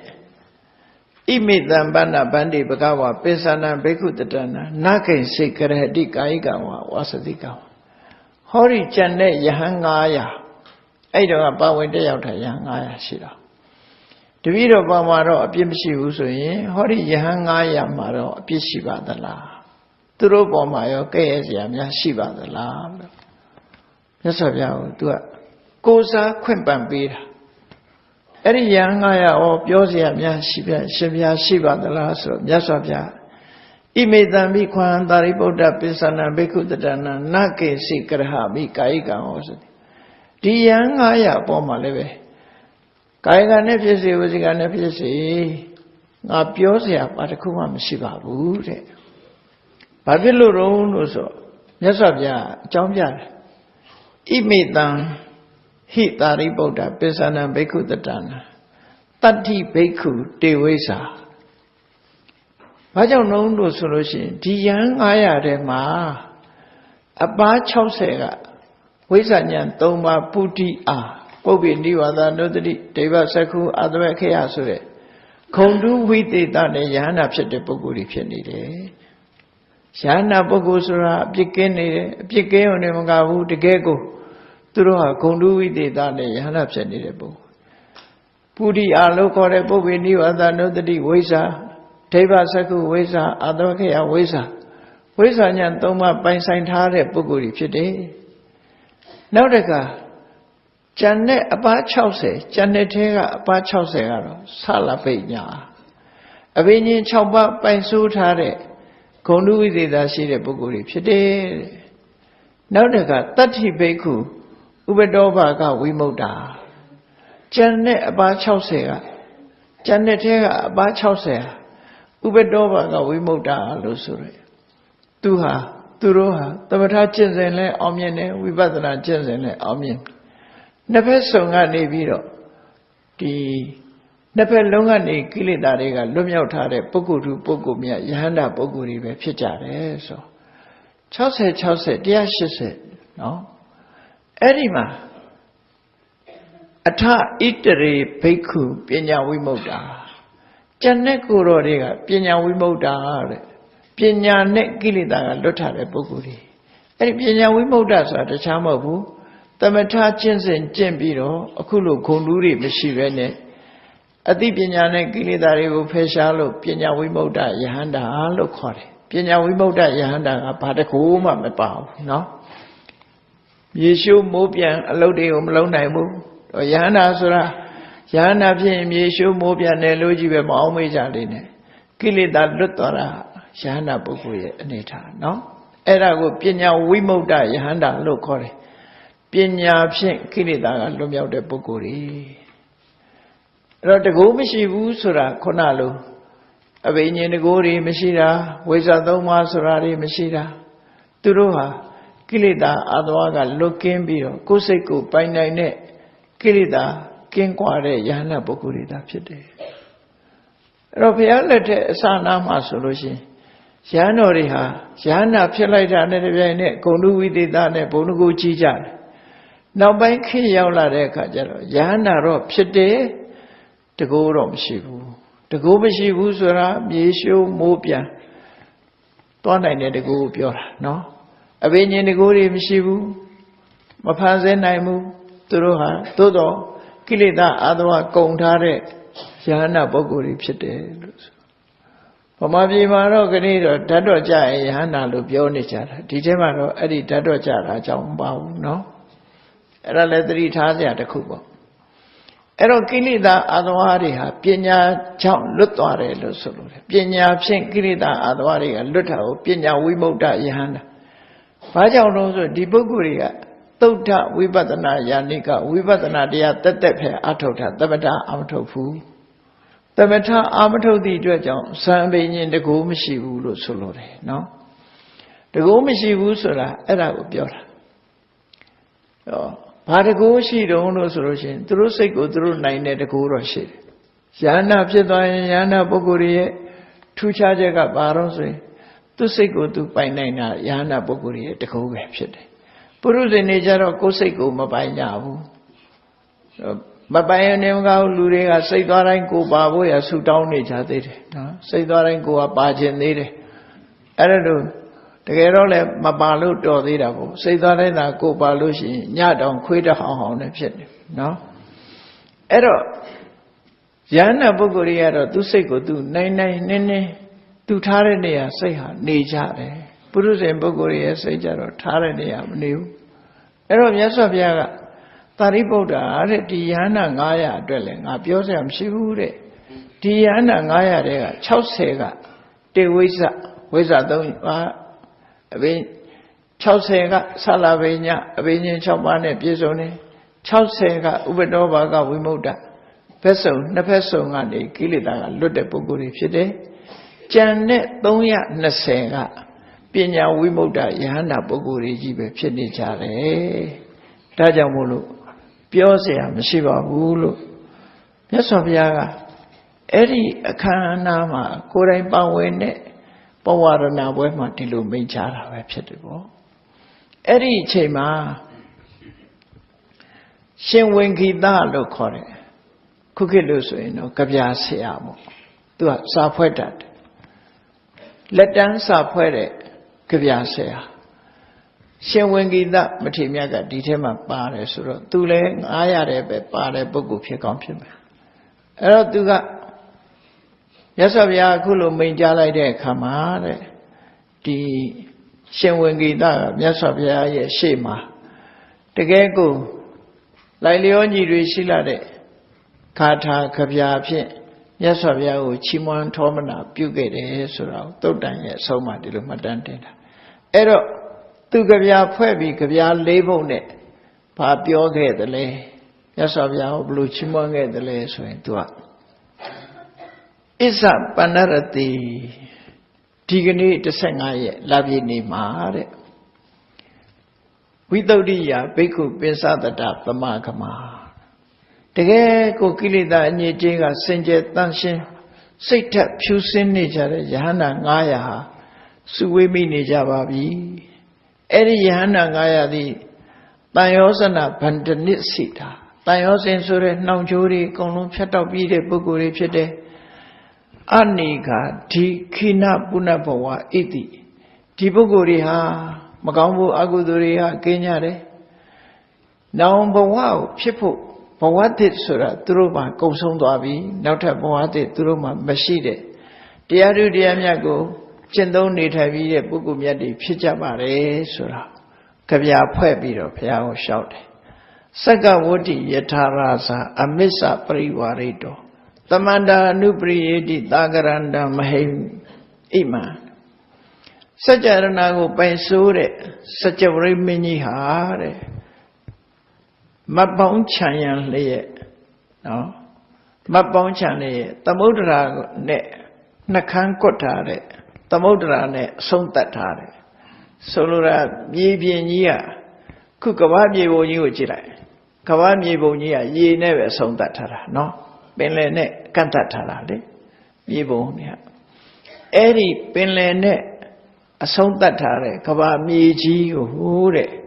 ဣမိတံပဏ္ဏဗန္တိဘဂဝါပိသနာဘိက္ခုတတနာနကိဉ္စိကရဟတိကာယိကံဝဝါစတိကံဟောဒီကျန်တဲ့ယဟန်900အဲ့တော့ပါဝင်တက်ရောက်တဲ့ယဟန်900ရှိတော့တပည့်တော်ပါမှာတော့အပြစ်မရှိဘူးဆိုရင်ဟောဒီယဟန်900မှာတော့အပြစ်ရှိပါသလားသူတို့ပေါ်မှာရောကဲ့ရဲ့စရာများရှိပါသလားလို့ မြတ်စွာဘုရားကိုသူကကိုးစားခွင့်ပန်ပေးတာအဲ့ဒီယဟန်900ဩပြောเสียများရှိပြရှင်ဘုရားရှိပါသလားဆိုတော့မြတ်စွာဘုရားဣမေတံဘိခွံသာရိပုတ္တပိဿနာဘိက္ခုတတနာနကေစိကရဟမိကာယကံဟောဆိုဒီယဟန်900အပေါ်မှာလည်းပဲကာယကံနဲ့ဖြစ်စေဝစီကံနဲ့ဖြစ်စေငါပြောเสียဘာတစ်ခုမှမရှိပါဘူးတဲ့ဘာဖြစ်လို့တော့လို့ဆိုမြတ်စွာဘုရားအကြောင်းပြတယ်ဣမေတံဟိသာရိပုတ္တပိဿနာဘိက္ခုတတနာတတ္ထိဘိက္ခုတေဝိစ္ဆာဘာကြောင့်လုံးလို့ဆိုလို့ရှိရင်ဒီယဟန်900ထဲမှာအပါး60ကဝိဇ္ဇာဉာဏ်3ပါးပုတိအာပုပ္ပိနိဝါဒနုတ္တိဒိဗ္ဗစက္ခုအာတဝခေယဆိုတဲ့ခုံတူဝိသေတနဲ့ယဟန္တာဖြစ်တဲ့ပုဂ္ဂိုလ်တွေဖြစ်နေတယ်ယဟန္တာပုဂ္ဂိုလ်ဆိုတာအပြစ်ကင်းနေတယ်အပြစ်ကင်းုံနဲ့မကဘူးတကယ်ကိုသူတို့ဟာခုံတူဝိသေတနဲ့ယဟန္တာဖြစ်နေတဲ့ပုဂ္ဂိုလ်ပုတိအာလို့ခေါ်တဲ့ပုပ္ပိနိဝါဒနုတ္တိဝိဇ္ဇာဒိဗ္ဗစက္ခုဝိဇ္ဇာအာတဝခေယဝိဇ္ဇာဝိဇ္ဇာဉာဏ်3ပါးပိုင်ဆိုင်ထားတဲ့ပုဂ္ဂိုလ်တွေဖြစ်တယ်နောက်တစ်ခါကျန်တဲ့အပါး60ကျန်တဲ့ထဲကအပါး60ကတော့ဆလပိညာအဘိညာဉ်6ပါးပိုင်ဆိုးထားတဲ့ဂုဏ်တုဝိသေသရှိတဲ့ပုဂ္ဂိုလ်တွေဖြစ်တယ်နောက်တစ်ခါတတ္ထိဘိက္ခုဥပတောဘကဝိမု ക്ത ကျန်တဲ့အပါး60ကကျန်တဲ့ထဲကအပါး60ဥပတောဘကဝိမု ക്ത လို့ဆိုရယ်သူတို့ဟာသမထကျင့်စဉ်လဲအောင်မြင်တယ်ဝိပဿနာကျင့်စဉ်လဲအောင်မြင်နှစ်ဖက်စုံကနေပြီးတော့ဒီနှစ်ဖက်လုံးကနေကိလေသာတွေကလွတ်မြောက်ထားတဲ့ပုဂ္ဂိုလ်သူပုဂ္ဂိုလ်မြတ်ယဟန္တာပုဂ္ဂိုလ်တွေပဲဖြစ်ကြတယ်ဆို60 180နော်အဲ့ဒီမှာအထဣတရေဘိက္ခုပညာဝိမု ക്ത ကျန်တဲ့ကိုယ်တော်တွေကပညာဝိမု ക്ത တဲ့ပညာနဲ့ကိလေသာကလွတ်ထားတဲ့ပုဂ္ဂိုလ်တွေအဲ့ဒီပညာဝိမု ക്ത ဆိုတာတခြားမဟုတ်ဘူးသမထကျင့်စဉ်ကျင့်ပြီးတော့အခုလိုဂုဏ်တူးတွေမရှိဘဲနဲ့အသိပညာနဲ့ကိလေသာတွေကိုဖယ်ရှားလို့ပညာဝိမု ക്ത ယဟန္တာလို့ခေါ်တယ်ပညာဝိမု ക്ത ယဟန္တာကဘာတကူမှမပါဘူးเนาะရေရှိုးမိုးပြန်အလုပ်တွေကိုမလုပ်နိုင်ဘူးယဟန္တာဆိုတာယဟန္တာဖြစ်ရင်ရေရှိုးမိုးပြန်တယ်လို့ကြီးပဲမအောင်မေ့ကြလိမ့်နဲ့ကိလေသာလွတ်သွားတာယဟန္တာပုဂ္ဂိုလ်ရဲ့အနေထားเนาะအဲ့ဒါကိုပညာဝိမု ക്ത ယဟန္တာလို့ခေါ်တယ်ပညာဖြင့်ကိလေသာကလွတ်မြောက်တဲ့ပုဂ္ဂိုလ်တွေအဲ့တော့တကူမရှိဘူးဆိုတာခုနလိုအဘိညာဉ်တကူတွေမရှိတာဝိဇ္ဇာ3ပါးဆိုတာတွေမရှိတာသူတို့ဟာကိလေသာအသဝါကလွတ်ကင်းပြီးတော့ကိုယ်စိတ်ကိုပိုင်နိုင်တဲ့ကိလေသာကင်းကွာတဲ့ယဟန္တာပုဂ္ဂိုလ်တွေသာဖြစ်တယ်အဲ့တော့ဘုရားလက်ထက်အစနာမှာဆိုလို့ရှိရင်ယဟန်တော်တွေဟာယဟန္တာဖြစ်လိုက်တာနဲ့တပြိုင်နက်ဂုဏ်တုဝိသေသနဲ့ဘုံတကူကြီးကြတယ်နောက်ပိုင်းခေတ်ရောက်လာတဲ့အခါကျတော့ယဟန္တာတော့ဖြစ်တယ်တကူတော့မရှိဘူးတကူမရှိဘူးဆိုတာမြေရှိုးမိုးပြန်သွားနိုင်တဲ့တကူကိုပြောတာနော်အဘိညာဉ်တကူတွေမရှိဘူးမဖန်ဆင်းနိုင်ဘူးသူတို့ဟာသို့တော့ကိလေသာအသဝကုန်ထားတဲ့ယဟန္တာပုဂ္ဂိုလ်တွေဖြစ်တယ်လို့ဆိုဗမာပြည်မှာတော့ခဏတော့ဓာတ်တော်ကြရင်ယဟန္တာလို့ပြောနေကြတာဒီထဲမှာတော့အဲ့ဒီဓာတ်တော်ကြတာအကြောင်းမပါဘူးနော်အဲ့ဒါလည်းသတိထားစရာတစ်ခုပေါ့အဲ့တော့ကိလေသာအသဝါတွေဟာပညာကြောင့်လွတ်သွားတယ်လို့ဆိုလို့ပညာဖြင့်ကိလေသာအသဝါတွေကလွတ်တာကိုပညာဝိမု ക്ത ယဟန္တာဘာကြောင့်လို့ဆိုဒီပုဂ္ဂိုလ်တွေကသုဒ္ဓဝိပဿနာယာနိကဝိပဿနာတရားတက်တက်ပဲအထုတ်တာသမထအာမထုတ်ဘူးသမထအာမထုတ်သည့်အတွက်ကြောင့်ဇံအဘိညာဉ်တကူမရှိဘူးလို့ဆိုလို့တယ်နော်တကူမရှိဘူးဆိုတာအဲ့ဒါကိုပြောတာဘာတကူရှိတုံးလို့ဆိုလို့ရှိရင်သူတို့စိတ်ကိုသူတို့နိုင်တဲ့တကူတော့ရှိတယ်ယန္နာဖြစ်သွားရင်ယန္နာပုဂ္ဂိုလ်ရဲ့ထူးခြားချက်ကဘာလို့ဆိုရင်သူစိတ်ကိုသူပိုင်နိုင်တာယန္နာပုဂ္ဂိုလ်ရဲ့တကူပဲဖြစ်တယ်ပုရုဇဉ်တွေကြတော့ကိုယ်စိတ်ကိုမပိုင်ကြဘူးမပိုင်ရင်နေမကောင်းလူတွေကစိတ်သွားတိုင်းကိုပါဖို့ရဆူတောင်းနေကြသေးတယ်နော်စိတ်သွားတိုင်းကိုကပါခြင်းသေးတယ်အဲ့ဒါလို့တကယ်တော့လည်းမပါလို့တော်သေးတာပေါ့စိတ်သွားတိုင်းသာကိုပါလို့ရှိရင်ညတောင်ခွေးတဟောင်းဟောင်းနဲ့ဖြစ်တယ်နော်အဲ့တော့ယန္နာပုဂ္ဂိုလ်တွေကတော့သူစိတ်ကိုသူနိုင်နိုင်နင်းနင်းသူထားတဲ့နေရာစိတ်ဟာနေကြတယ်ပုရုဇဉ်ပုဂ္ဂိုလ်ရဲ့စိတ်ကြတော့ထားတဲ့နေရာမနေဘူး Ero Myaswa Bhaya Tariputra di Yana Ngaya Dwelling, a Biosam Shivure, di Yana Ngaya Rega, Chausega, De Wisa don't Chausega, Salavena, Avenian Chamane, Piezone, Chausega, Ubedovaga, Wimoda, Peso, Nepeso, and the Kilida, Lude Puguri Fide, Janet Donya Nasega. Pinya Wimoda Yana Boguri Jibe Pinichare Rajamulu Piosea Shiva Bulu Yasovia Eri Akanama Kurai Pawene Pawarana Wema Tilu Michara Websitable Eri Chema Shenwenki Dalo Kore Kukilusuino Kabia Siamo Tua Sapuetat Let dance up where Kavyasea. Shenwengida Matimiaga Ditema Pare Suro, Tule, Ayarebe Pare Bogu Picompium. Erotuga Yasavia Kulu Minjala de Kamare, the Shenwengida, Yasavia Shema, the Gego, Lilioni Rishilade, Kata Kavya. Yasavia Chimon Tomana, Pugate, Sura, Totanga, Soma de Lumatantena. Ero, Tugavia Puebi, Kavia Labone, Papioge the lay, Yasavia Blue Chimonge the lay, so into a Isa Panarati Tigani the Sangaye, Lavini Mare. Without the Beku Pesada the Makama. Tege Kokilida Nijiga Senje Tanshin Sita Pusin Nijare Jahana Ngaya Suwimi Nijababi Eri Jahana Ngaya di Tayosana Pandanit Sita Tayosin Sure Naujuri Konum Chatabi de Buguri Pede Anika Di Kina Punapawa Iti Tibuguri ha Magambu Aguduri Kenyare Naumba wow Pipo Pawati Sura, Turuma, Komsum Dabi, Nota Pawati, Turuma, Mashide, Diaru Diamiago, Chendon Nitavi, Bugumyadi, Pichabare, Sura, Kavia Puebiro, Piao shout. Saga Woti Yatarasa, Amisa Priwarito, Tamanda Nubri, Dagaranda Mahim Ima. Sajaranago Paisure, such a very many hare. Mabong Chayan lay, no? Mabong Chane, Tamudra ne, Nakan Kotare, Tamudra ne, Sontatare. Solura, Yebiania, Kukawabi Bonyujira, Kawami Bonia, ye never Sontatara, no? Benlene, Cantatara, Yebonia. Eri Benlene, a Sontatare, Kawami Ji, Hure.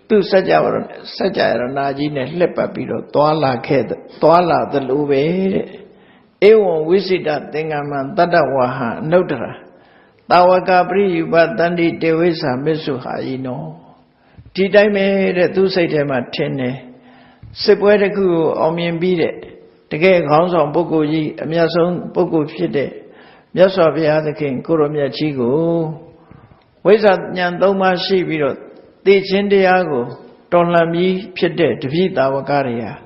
Tu Sajara Najine Lepapiro, Toala Ked, Toala the Lube, Ewan Wisida Tingaman, Tadawaha, Nodra, Tawagabri, Badandi Devisa, Mesuha, Did I made a two Satema Tene, Sepueku, Omian Bide, the gay house on Bogoji, Miason, Bogo Fide, Miasavia the King, Kuromia Chigo, Wizard Yandoma Shibiro. The Chindiago, Tonlami, Pede, Vita Wakaria,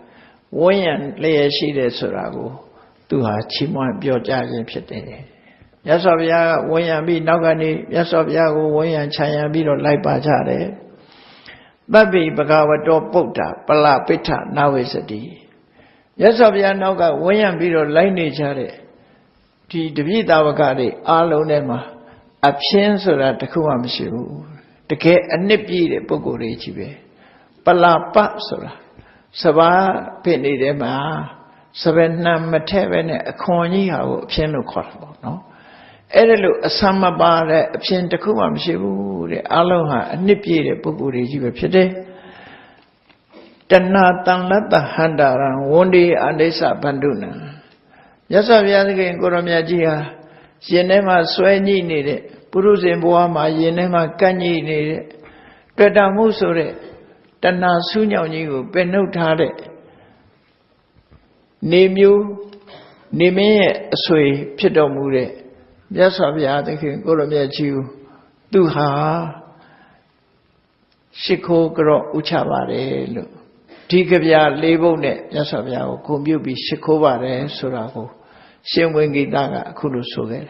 Wayan lay a sheet at Surago, to her Chimon Biojagan Pede. Yasavia, Wayan be Nogani, Yasaviago, Wayan Chaya Bido Laipajare. Babi Bagawa do Pota, Pala Pita, now is a D. Yasavia Noga, Wayan Bido Lainijare, T. Vita Wakari, Alonema, absence of the Kuamshu. The K and Nippy the Bogorichibe. Palapa Sura. Sava Penny de Ma. Savannah Matevene, a corny how Piano Corvo, no? Erelu, a summer bar, a Pientacuam Shibu, the Aloha, and Nippy the Bogorichibe Pede. Tana Tanlata Handara, one day and they sa Banduna. Yasavia Goramiajia, Yenema Swany needed. Purus in Boama, Yenema Kanyi needed. Tadamusore, Tana Sunya Nigu, Benotare. Name you, Neme Sui, Pidomure, Yasavia, the King, Goromia Jew, Duha Shikho Gro Uchavare Lu Tikabia Labone Yasavia Kumbubi Shikovare Surago Shimwingi Daga Kulu Suger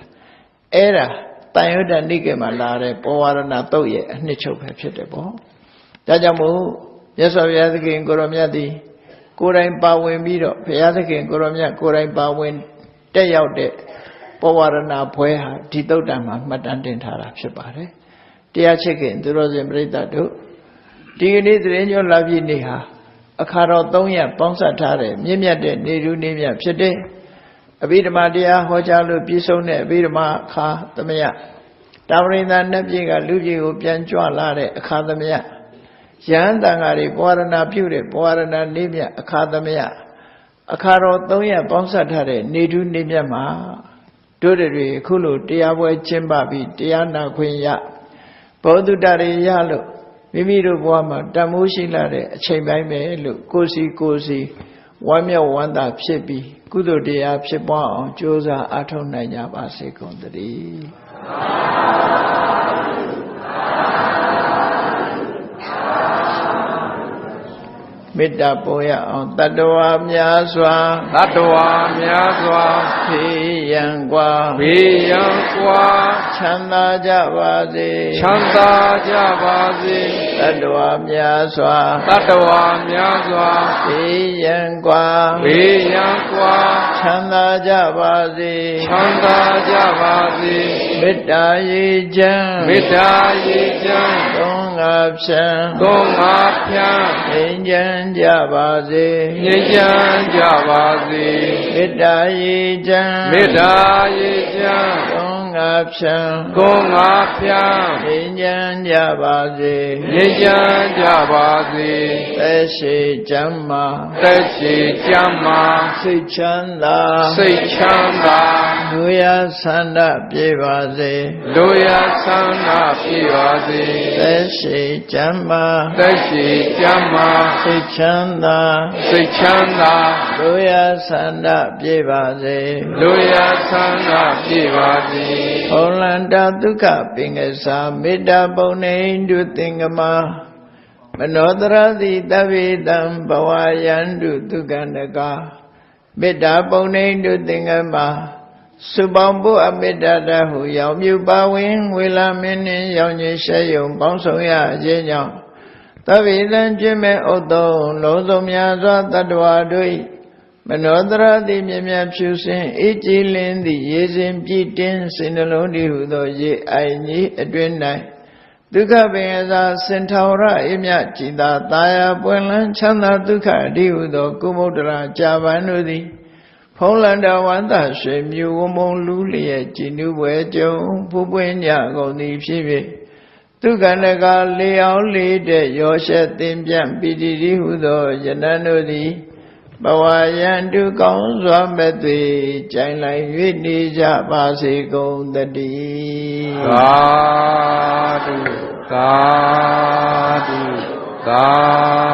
Era Tayoda Nigema Lare Powarana Toye Nicho Pepitable Dajamu Yasavia the King Goromiadi Korain Bawin Mido Payatha King Goromia Korain Bawin Day out there Powarana Poeha Tito Dama Madantin Tara Shibare Tia chicken to Rosin Brita do Do you need the angel love you neha? A caro donya, bonsa tare, mimia de, nidu nimia, pide. A bit of my dear, Hojalu, Pisone, a bit of my car, the mea. Davrina Nebiga, Lugi, Pianjua Lare, Academia. Yandangari, Borana Beauty, Borana Nimia, Academia. A caro donya, bonsa tare, nidu nimia ma. Dudri, Kulu, Diawe Chimbabi, Diana Quenya. Bodu Dari Yalu. Mimiru Wama, Damushi Lare, Chambai me, look, Kosi, Wamia Wanda Psepi, Kudo de Apsepa, Josa Atonaya Secondary. Mita Boya on Tadua Miaswa, Piyangwa, Chanda Javazi, Tadua Miaswa, Piyangwa, Chanda Javazi, Mita Yijan, Dongapyan, Injan Javazi, Medayijan, Dongapyan, Injan Javazi, Teshi Jamma, Sichanda, Luya Sanda Pivazi, Teshi Jamma, Sichanda, Luya Sanda Pivazi, Olanda Duka Pingasa, Mida Bone Indu Tingama, Manodra di Davidam Bawayandu Dugandaga, Mida Bone Indu Tingama, Subambu Abidada Hu Yam Yu Bawing, Willamini Yonyi Shayum, Bonsoya Jenya. Tavidan Jimmy Odo, Lozomia Tadwa Dui, Manodra di Mimia Pusin, Ichilin, the Yezim Jitin, Sinaloni Hudo Ye, I need a twin night. Duka Benza, Centaura, Imia Chida, Taya, Buelan, Chana Duka, Diudo, Kumodra, Javanudi, Poland, Wanda, Shame you, Woman Lulia, Chinu, Wejo, Pupuenya, Goni Pivi. Tukanaga Leo Lide, Yosha Timjam, Pidi Hudo, Jananodi, Bawayan to Gonswa Betty, China, Whitney, Japasi, Go the D. God.